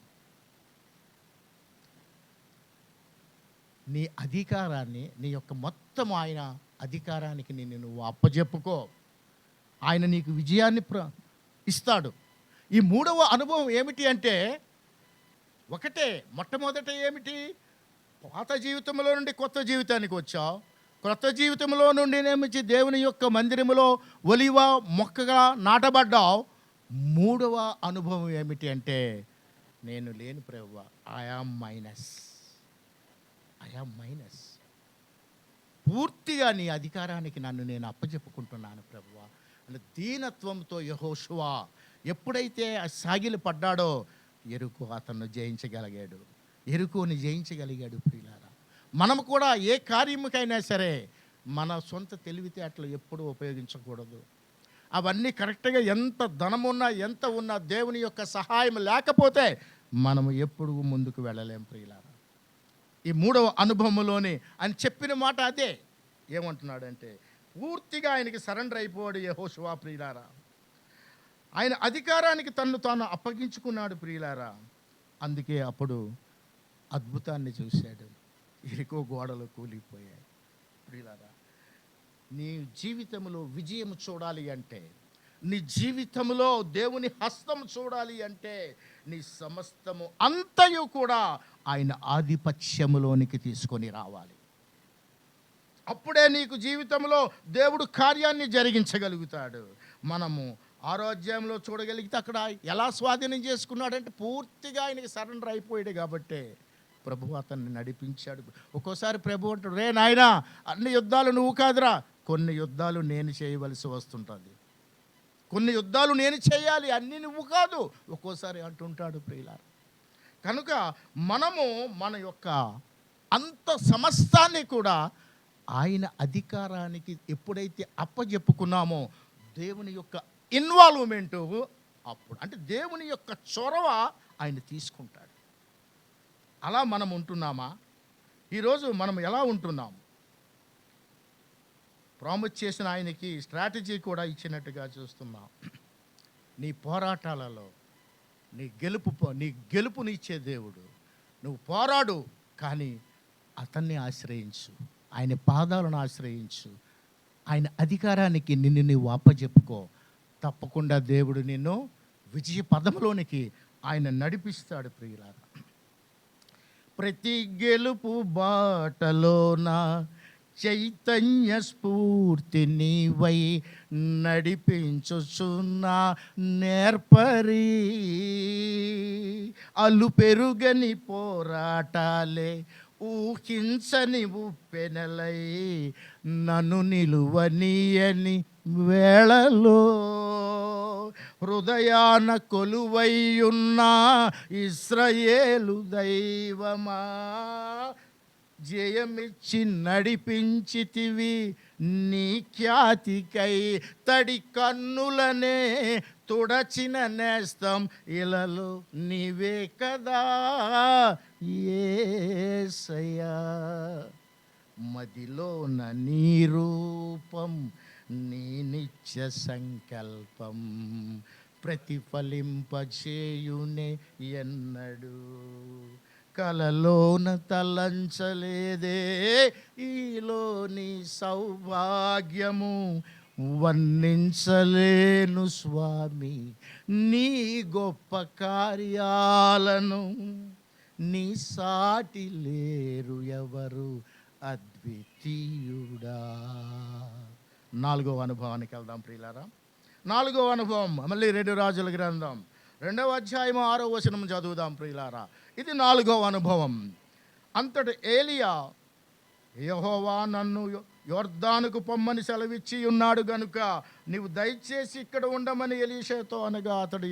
నీ అధికారాన్ని, నీ యొక్క మొత్తం ఆయన అధికారానికి నువ్వు అప్పజెప్పుకో, ఆయన నీకు విజయాన్ని ఇస్తాడు. ఈ మూడవ అనుభవం ఏమిటి అంటే, మొట్టమొదట ఏమిటి? పాత జీవితంలో నుండి కొత్త జీవితానికి వచ్చావు. కొత్త జీవితంలో నుండి నేమించి దేవుని యొక్క మందిరములో ఒలివ మొక్కగా నాటబడ్డావు. మూడవ అనుభవం ఏమిటి అంటే, నేను లేని ప్రభువా, ఐ యామ్ మైనస్, పూర్తిగా నీ అధికారానికి నేను అప్పచెప్పుకుంటున్నాను ప్రభువా అని దీనత్వంతో యెహోషువ ఎప్పుడైతే సాగిలి పడ్డాడో యెరికో అతన్ని జయించగలిగాడు. యెరికోని జయించగలిగాడు. ప్రియులారా, మనం కూడా ఏ కార్యముకైనా సరే మన సొంత తెలివితేటలు ఎప్పుడూ ఉపయోగించకూడదు. అవన్నీ కరెక్ట్గా ఎంత ధనమున్నా, ఎంత ఉన్నా, దేవుని యొక్క సహాయం లేకపోతే మనము ఎప్పుడు ముందుకు వెళ్ళలేం. ప్రియులారా, ఈ మూడవ అనుభవంలోని అని చెప్పిన మాట అదే. ఏమంటున్నాడంటే, పూర్తిగా ఆయనకి సరెండర్ అయిపోయాడు యెహోషువ. ప్రియులారా, ఆయన అధికారానికి తాను అప్పగించుకున్నాడు. ప్రియులారా, అందుకే అప్పుడు అద్భుతాన్ని చూశాడు. యెరికో గోడలు కూలిపోయాయి. ప్రియులారా, నీ జీవితంలో విజయం చూడాలి అంటే, నీ జీవితంలో దేవుని హస్తం చూడాలి అంటే, నీ సమస్తము అంతయు కూడా ఆయన ఆధిపత్యములోనికి తీసుకొని రావాలి. అప్పుడే నీకు జీవితంలో దేవుడు కార్యాన్ని జరిగించగలుగుతాడు. మనము ఆరోగ్యంలో చూడగలిగితే అక్కడ ఎలా స్వాధీనం చేసుకున్నాడంటే, పూర్తిగా ఆయనకి సరెండర్ అయిపోయాడు. కాబట్టి ప్రభు అతన్ని నడిపించాడు. ఒక్కోసారి ప్రభు అంటాడు, రే నాయనా, అన్ని యుద్ధాలు నువ్వు కాదురా, కొన్ని యుద్ధాలు నేను చేయవలసి వస్తుంటుంది, కొన్ని యుద్ధాలు నేను చేయాలి, అన్నీ నువ్వు కాదు ఒక్కోసారి అంటుంటాడు. ప్రియులారా, కనుక మనము మన యొక్క అంత సమస్తాన్ని కూడా ఆయన అధికారానికి ఎప్పుడైతే అప్పజెప్పుకున్నామో, దేవుని యొక్క ఇన్వాల్వ్మెంటు అప్పుడు, అంటే దేవుని యొక్క చొరవ ఆయన తీసుకుంటాడు. అలా మనం ఉంటున్నామా? ఈరోజు మనం ఎలా ఉంటున్నాము? ప్రామిస్ చేసిన ఆయనకి స్ట్రాటజీ కూడా ఇచ్చినట్టుగా చూస్తున్నాం. నీ పోరాటాలలో నీ గెలుపునిచ్చే దేవుడు. నువ్వు పోరాడు, కానీ అతన్ని ఆశ్రయించు, ఆయన పాదాలను ఆశ్రయించు, ఆయన అధికారానికి నిన్ను నీవు అప్పజెప్పుకో. తప్పకుండా దేవుడు నిన్ను విజయ పదంలోనికి ఆయన నడిపిస్తాడు. ప్రియులారా, ప్రతి గెలుపు బాటలోన చైతన్య స్ఫూర్తి నీవై నడిపించుచున్న నేర్పరి, అలు పెరుగని పోరాటాలే ఊహించని ఉప్పెనలై నన్ను నిలువనీయని వేళలో, హృదయాన కొలువైయున్న ఇశ్రాయేలు దైవమా, జయమిచ్చి నడిపించితివి నీ ఖ్యాతికై, తడి కన్నులనే తుడచిన నేస్తం ఇలలో నీవే కదా యేసయ్యా, మదిలోన నీ రూపం, నీ నిత్య సంకల్పం ప్రతిఫలింపచేయునే ఎన్నడు, కలలోన తలంచలేదే ఈలోని సౌభాగ్యము, వర్ణించలేను స్వామి నీ గొప్ప కార్యాలను, నీ సాటి లేరు ఎవరు అద్వితీయుడా. నాలుగవ అనుభవానికి వెళ్దాం ప్రియులారా. నాలుగవ అనుభవం మళ్ళీ 2 రాజుల గ్రంథం 2వ అధ్యాయం 6వ వచనం చదువుదాం ప్రియులారా. ఇది 4వ అనుభవం. అంతటి ఏలియా, యెహోవా నన్ను యొర్దానుకు పొమ్మని సెలవిచ్చి ఉన్నాడు గనుక నీవు దయచేసి ఇక్కడ ఉండమని ఎలీషాతో అనగా అతడు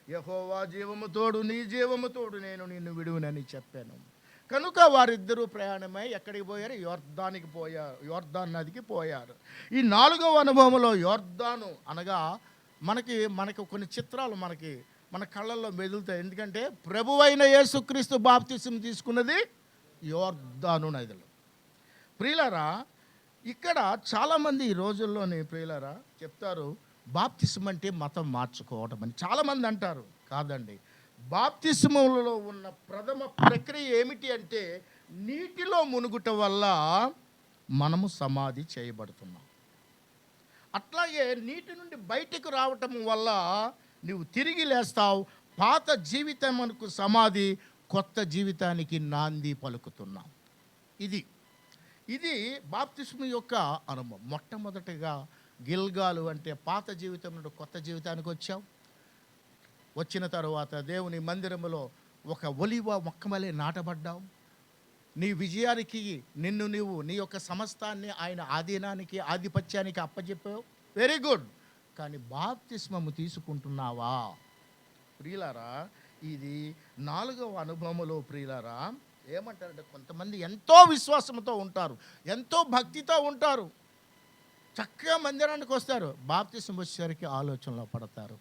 యెహోవా జీవము తోడు, నీ జీవము తోడు నేను నిన్ను విడువనని చెప్పాను. కనుక వారిద్దరూ ప్రయాణమై ఎక్కడికి పోయారు? యోర్దాన్ నదికి పోయారు. ఈ 4వ అనుభవంలో యోర్దాను అనగా మనకి కొన్ని చిత్రాలు మన కళ్ళల్లో మెదులుతాయి. ఎందుకంటే ప్రభువైన యేసుక్రీస్తు బాప్తిసం తీసుకున్నది యోర్దాను నదిలో. ప్రియులారా, ఇక్కడ చాలామంది ఈ రోజుల్లోని ప్రియులారా చెప్తారు బాప్తిసం అంటే మతం మార్చుకోవటం అని చాలామంది అంటారు. కాదండి, బాప్తిస్మములలో ఉన్న ప్రథమ ప్రక్రియ ఏమిటి అంటే నీటిలో మునుగుట వల్ల మనము సమాధి చేయబడుతున్నాం. అట్లాగే నీటి నుండి బయటకు రావటం వల్ల నువ్వు తిరిగి లేస్తావు. పాత జీవితమునకు సమాధి, కొత్త జీవితానికి నాంది పలుకుతున్నాం. ఇది బాప్తిస్మ యొక్క అనుభవం. మొట్టమొదటిగా గిల్గాలు అంటే పాత జీవితం నుండి కొత్త జీవితానికి వచ్చావు. వచ్చిన తరువాత దేవుని మందిరములో ఒక ఒలివ మొక్కమలే నాటబడ్డావు. నీ విజయానికి నీవు నీ యొక్క సమస్తాన్ని ఆయన ఆధీనానికి, ఆధిపత్యానికి అప్పచెప్పావు. Very good. కానీ బాప్తిస్మము తీసుకుంటున్నావా? ప్రియులారా, ఇది 4వ అనుభవములో ప్రియులారా ఏమంటారంటే కొంతమంది ఎంతో విశ్వాసంతో ఉంటారు, ఎంతో భక్తితో ఉంటారు, చక్కగా మందిరానికి వస్తారు. బాప్తిస్మం వచ్చేసరికి ఆలోచనలో పడతారు.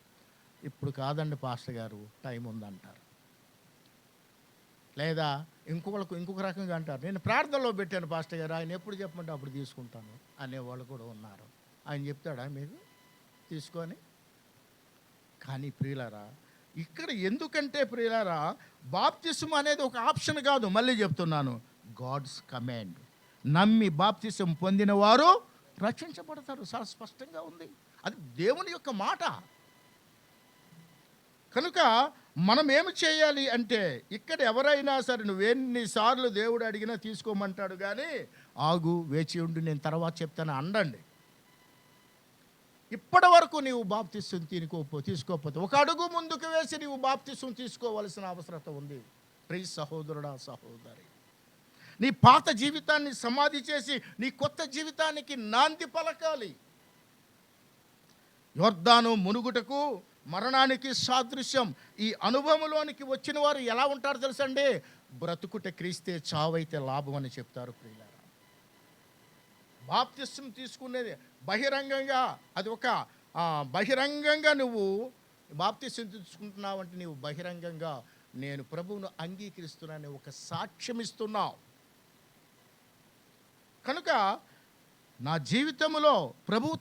ఇప్పుడు కాదండి పాస్టర్ గారు, టైం ఉందంటారు. లేదా ఇంకొక రకంగా అంటారు, నేను ప్రార్థనలో పెట్టాను పాస్టర్ గారు, ఆయన ఎప్పుడు చెప్పమంటే అప్పుడు తీసుకుంటాను అనేవాళ్ళు కూడా ఉన్నారు. ఆయన చెప్తాడా మీకు తీసుకొని? కానీ ప్రియులారా, ఇక్కడ ఎందుకంటే ప్రియులారా బాప్తిసం అనేది ఒక ఆప్షన్ కాదు. మళ్ళీ చెప్తున్నాను, గాడ్స్ కమాండ్. నమ్మి బాప్తిసం పొందిన వారు రక్షించబడతారు. చాలా స్పష్టంగా ఉంది. అది దేవుని యొక్క మాట. కనుక మనం ఏమి చేయాలి అంటే, ఇక్కడ ఎవరైనా సరే నువ్వెన్నిసార్లు దేవుడు అడిగినా తీసుకోమంటాడు. కానీ ఆగు, వేచి ఉండి, నేను తర్వాత చెప్తాను అండండి. ఇప్పటి వరకు నీవు బాప్తిసం తీసుకోకపోతే ఒక అడుగు ముందుకు వేసి నీవు బాప్తిసం తీసుకోవాల్సిన అవసరం ఉంది. ప్రియ సహోదరుడా, సహోదరి, నీ పాత జీవితాన్ని సమాధి చేసి నీ కొత్త జీవితానికి నాంది పలకాలి. యోర్దాను మునుగుటకు మరణానికి సాదృశ్యం. ఈ అనుభవంలోనికి వచ్చిన వారు ఎలా ఉంటారు తెలుసండి? బ్రతుకుట క్రీస్తే, చావైతే లాభం అని చెప్తారు. ప్రియులారా, బాప్తిసం తీసుకునేది బహిరంగంగా, అది ఒక బహిరంగంగా నువ్వు బాప్తిసం తీసుకుంటున్నావు అంటే నీవు బహిరంగంగా నేను ప్రభువును అంగీకరిస్తున్నానని ఒక సాక్ష్యం ఇస్తున్నావు. కనుక నా జీవితంలో ప్రభువు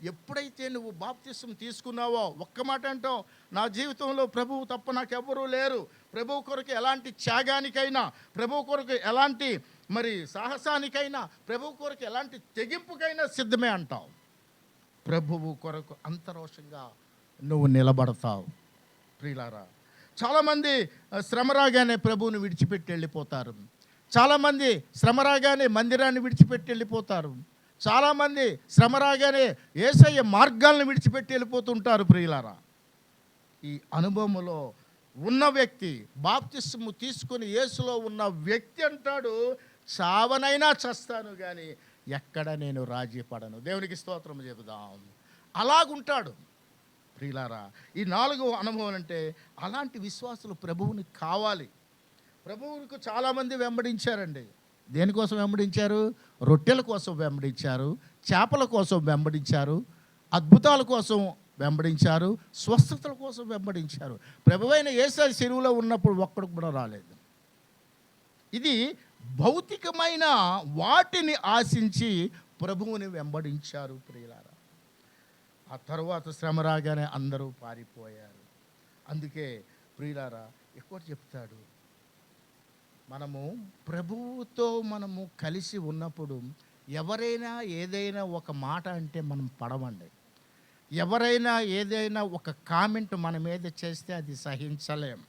ఎప్పుడైతే నువ్వు బాప్తిసం తీసుకున్నావో ఒక్క మాట అంటావు, నా జీవితంలో ప్రభువు తప్ప నాకెవ్వరూ లేరు, ప్రభువు కొరకు ఎలాంటి త్యాగానికైనా, ప్రభువు కొరకు ఎలాంటి సాహసానికైనా, ప్రభువు కొరకు ఎలాంటి తెగింపుకైనా సిద్ధమే అంటావు. ప్రభువు కొరకు అంతరోషంగా నువ్వు నిలబడతావు. ప్రియులారా, చాలామంది శ్రమ రాగానే ప్రభువుని విడిచిపెట్టి వెళ్ళిపోతారు. చాలామంది శ్రమ రాగానే మందిరాన్ని విడిచిపెట్టి వెళ్ళిపోతారు. చాలామంది శ్రమ రాగానే యేసయ్య మార్గాలను విడిచిపెట్టి వెళ్ళిపోతుంటారు. ప్రియులారా, ఈ అనుభవంలో ఉన్న వ్యక్తి, బాప్తిస్ము తీసుకుని యేసులో ఉన్న వ్యక్తి అంటాడు, చావనైనా చస్తాను కానీ ఎక్కడ నేను రాజీ పడను. దేవునికి స్తోత్రం చెబుదాం. అలాగుంటాడు. ప్రియులారా, ఈ 4వ అనుభవం అంటే అలాంటి విశ్వాసులు ప్రభువుని కావాలి. ప్రభువుకు చాలామంది వెంబడించారండి. దేనికోసం వెంబడించారు? రొట్టెల కోసం వెంబడించారు, చేపల కోసం వెంబడించారు, అద్భుతాల కోసం వెంబడించారు, స్వస్థతల కోసం వెంబడించారు. ప్రభువైన యేసు శిలువలో ఉన్నప్పుడు ఒక్కడు కూడా రాలేదు. ఇది భౌతికమైన వాటిని ఆశించి ప్రభువుని వెంబడించారు. ప్రియులారా, ఆ తరువాత శ్రమ రాగానే అందరూ పారిపోయారు. అందుకే ప్రియులారా ఎక్కువ చెప్తాడు, మనము ప్రభువుతో కలిసి ఉన్నప్పుడు ఎవరైనా ఏదైనా ఒక మాట అంటే మనం పడవండి. ఎవరైనా ఏదైనా ఒక కామెంట్ మన మీద చేస్తే అది సహించలేం.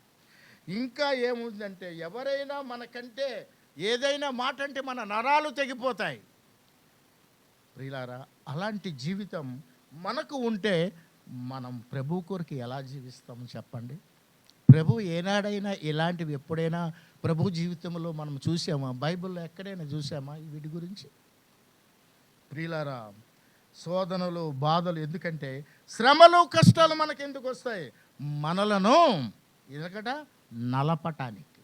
ఇంకా ఏముందంటే, ఎవరైనా మనకంటే ఏదైనా మాట అంటే మన నరాలు తెగిపోతాయి. ప్రియులారా, అలాంటి జీవితం మనకు ఉంటే మనం ప్రభు కొరకు ఎలా జీవిస్తామో చెప్పండి. ప్రభు ఏనాడైనా ఇలాంటివి ఎప్పుడైనా ప్రభు జీవితంలో మనం చూసామా? బైబిల్లో ఎక్కడైనా చూసామా వీటి గురించి? ప్రియులారా, శోధనలు, బాధలు, ఎందుకంటే శ్రమలు, కష్టాలు మనకు ఎందుకు వస్తాయి? మనలను ఎందుకట నలపటానికి,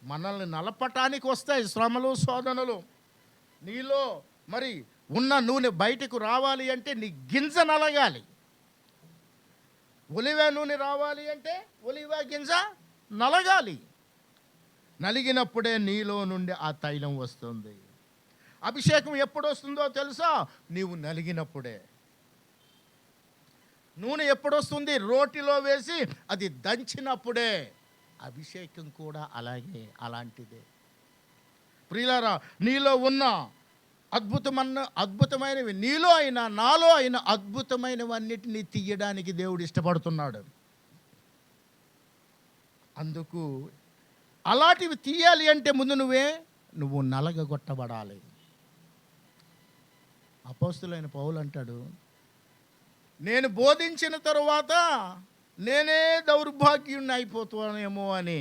మనల్ని నలపటానికి వస్తాయి శ్రమలు, శోధనలు. నీలో మరి ఉన్న నూనె బయటకు రావాలి అంటే నీ గింజ నలగాలి. ఒలివ నూనె రావాలి అంటే ఒలివ గింజ నలగాలి. నలిగినప్పుడే నీలో నుండి ఆ తైలం వస్తుంది. అభిషేకం ఎప్పుడు వస్తుందో తెలుసా? నీవు నలిగినప్పుడే. నూనె ఎప్పుడు వస్తుంది? రోటిలో వేసి అది దంచినప్పుడే. అభిషేకం కూడా అలాంటిదే. ప్రియులారా, నీలో ఉన్న అద్భుతమైనవి, నీలో అయినా నాలో అయినా అద్భుతమైనవన్నిటినీ తీయడానికి దేవుడు ఇష్టపడుతున్నాడు. అందుకు అలాంటివి తీయాలి అంటే ముందు నువ్వు నలగగొట్టబడాలి. అపోస్తులైన పౌలు అంటాడు, నేను బోధించిన తరువాత నేనే దౌర్భాగ్యుణ్ణి అయిపోతానేమో అని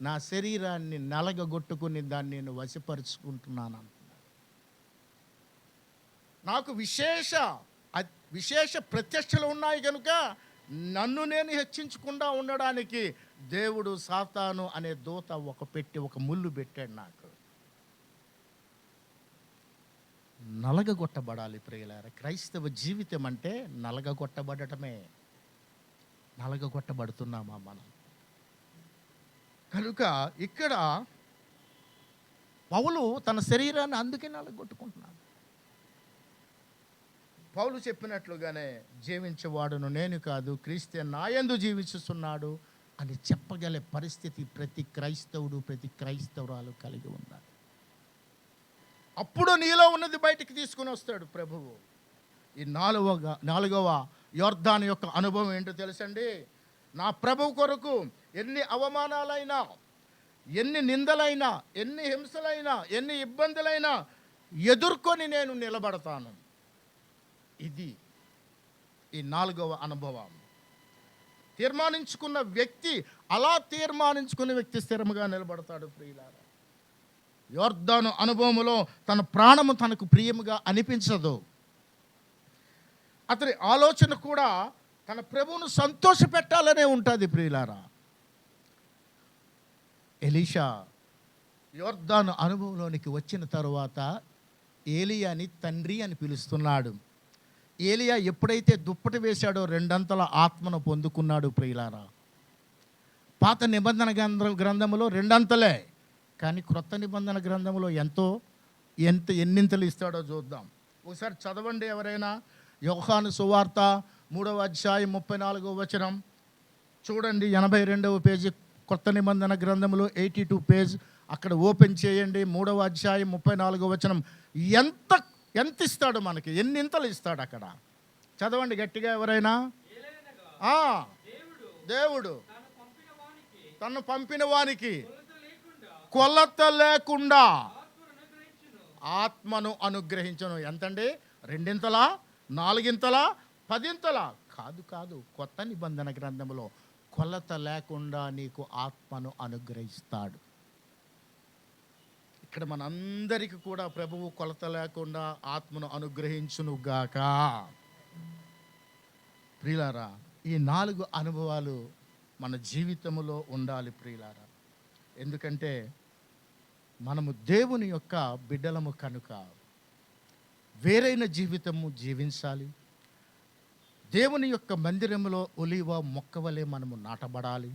నా శరీరాన్ని నలగగొట్టుకుని దాన్ని నేను వశపరుచుకుంటున్నాను అంటున్నాడు. నాకు విశేష ప్రత్యక్షలు ఉన్నాయి కనుక నన్ను నేను హెచ్చించకుండా ఉండడానికి దేవుడు సాతాను అనే దూత ఒక ముళ్ళు పెట్టాడు నాకు. నలగగొట్టబడాలి ప్రియులారా. క్రైస్తవ జీవితం అంటే నలగగొట్టబడటమే. నలగగొట్టబడుతున్నామా మనం? కనుక ఇక్కడ పౌలు తన శరీరాన్ని అందుకే నలగొట్టుకుంటున్నాడు. పౌలు చెప్పినట్లుగానే జీవించేవాడును నేను కాదు, క్రీస్తే నాయందు జీవిస్తున్నాడు అని చెప్పగల పరిస్థితి ప్రతి క్రైస్తవుడు, ప్రతి క్రైస్తవురాలు కలిగి ఉన్నారు. అప్పుడు నీలో ఉన్నది బయటికి తీసుకుని వస్తాడు ప్రభువు. ఈ నాలుగవ యోర్దాను యొక్క అనుభవం ఏంటో తెలుసండి? నా ప్రభువు కొరకు ఎన్ని అవమానాలైనా, ఎన్ని నిందలైనా, ఎన్ని హింసలైనా, ఎన్ని ఇబ్బందులైనా ఎదుర్కొని నేను నిలబడతాను. ఇది ఈ 4వ అనుభవం. తీర్మానించుకున్న వ్యక్తి స్థిరముగా నిలబడతాడు. ప్రియులారా, యోర్దాను అనుభవములో తన ప్రాణము తనకు ప్రియముగా అనిపించదు. అతని ఆలోచన కూడా తన ప్రభువును సంతోషపెట్టాలనే ఉంటుంది. ప్రియులారా, ఎలీషా యోర్దాను అనుభవంలోనికి వచ్చిన తరువాత ఏలియాని తండ్రి అని పిలుస్తున్నాడు. ఏలియా ఎప్పుడైతే దుప్పటి వేశాడో 2 అంతల ఆత్మను పొందుకున్నాడు. ప్రియులారా, పాత నిబంధన గ్రంథములో 2 అంతలే, కానీ క్రొత్త నిబంధన గ్రంథంలో ఎన్నింతలు ఇస్తాడో చూద్దాం. ఒకసారి చదవండి ఎవరైనా. యోహాను సువార్త 3వ అధ్యాయం 34వ వచనం చూడండి. 82వ పేజీ కొత్త నిబంధన గ్రంథంలో 82 పేజ్ అక్కడ ఓపెన్ చేయండి. 3వ అధ్యాయం 34వ వచనం. ఎంత ఇస్తాడు మనకి? ఎన్నింతలు ఇస్తాడు అక్కడ? చదవండి గట్టిగా ఎవరైనా. దేవుడు తను పంపిన వానికి కొలత లేకుండా ఆత్మను అనుగ్రహించను. ఎంతండి? 2 4 10 కాదు. కొత్త నిబంధన గ్రంథంలో కొలత లేకుండా నీకు ఆత్మను అనుగ్రహిస్తాడు. ఇక్కడ మనందరికీ కూడా ప్రభువు కొలత లేకుండా ఆత్మను అనుగ్రహించునుగాక. ప్రియులారా, ఈ 4 అనుభవాలు మన జీవితంలో ఉండాలి ప్రియులారా. ఎందుకంటే మనము దేవుని యొక్క బిడ్డలము కనుక వేరైన జీవితము జీవించాలి. దేవుని యొక్క మందిరములో ఒలీవ మొక్కవలే మనము నాటబడాలి.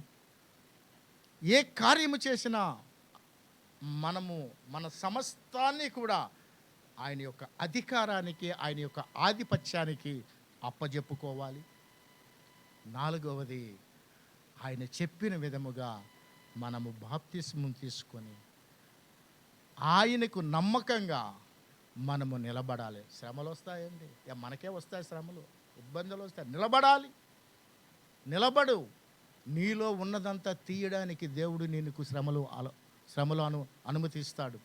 ఏ కార్యము చేసినా మనము మన సమస్తాన్ని కూడా ఆయన యొక్క అధికారానికి, ఆయన యొక్క ఆధిపత్యానికి అప్పజెప్పుకోవాలి. 4వది, ఆయన చెప్పిన విధముగా మనము బాప్తిస్మం తీసుకొని ఆయనకు నమ్మకంగా మనము నిలబడాలి. శ్రమలు వస్తాయండి, మనకే వస్తాయి శ్రమలు, ఇబ్బందులు వస్తాయి. నిలబడు. నీలో ఉన్నదంతా తీయడానికి దేవుడు నీకు శ్రమలు అనుమతిస్తాడు.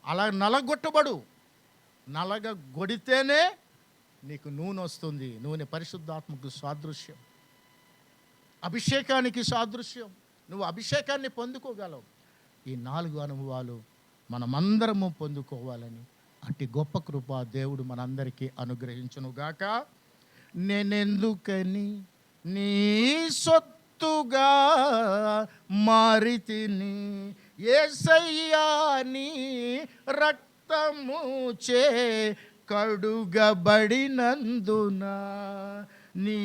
అలా నలగొట్టబడు. నలగొడితేనే నీకు నూనె వస్తుంది. నూనె పరిశుద్ధాత్మకు సాదృశ్యం, అభిషేకానికి సాదృశ్యం. నువ్వు అభిషేకాన్ని పొందుకోగలవు. ఈ 4 అనుభవాలు మనమందరము పొందుకోవాలని అట్టి గొప్ప కృప దేవుడు మనందరికీ అనుగ్రహించునుగాక. నేనెందుకని నీ సొత్తుగా మారితిని, యేసయ్యా నీ రక్తము చే కడుగబడినందున, నీ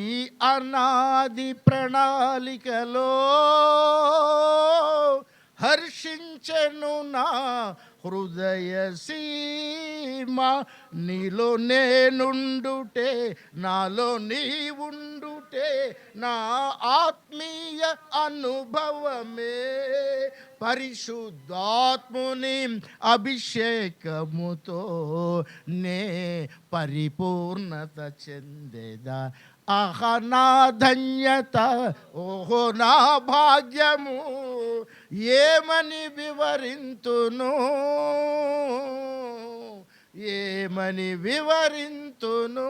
అనాది ప్రణాళికలో హర్షించెను నా హృదయ సీమ. నీలో నేనుండుటే, నాలో నీ ఉండుటే, నా ఆత్మీయ అనుభవమే. పరిశుద్ధాత్ముని అభిషేకముతో నే పరిపూర్ణత చెందేదా. ఆహా నా ధన్యత, ఓహో నా భాగ్యము, ఏమని వివరింతును, ఏమని వివరింతును.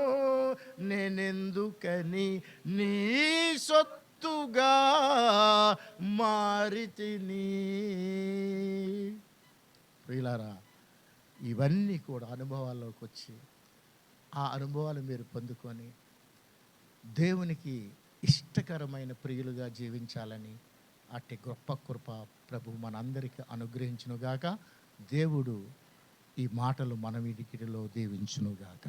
నేనెందుకని నీ సొత్తుగా మారితిని. ప్రియులారా, ఇవన్నీ కూడా అనుభవాల్లోకి వచ్చి ఆ అనుభవాలు మీరు పొందుకొని దేవునికి ఇష్టకరమైన ప్రియులుగా జీవించాలని అట్టి గొప్ప కృప ప్రభు మనందరికీ అనుగ్రహించునుగాక. దేవుడు ఈ మాటలు మన వినికిడిలో దీవించునుగాక.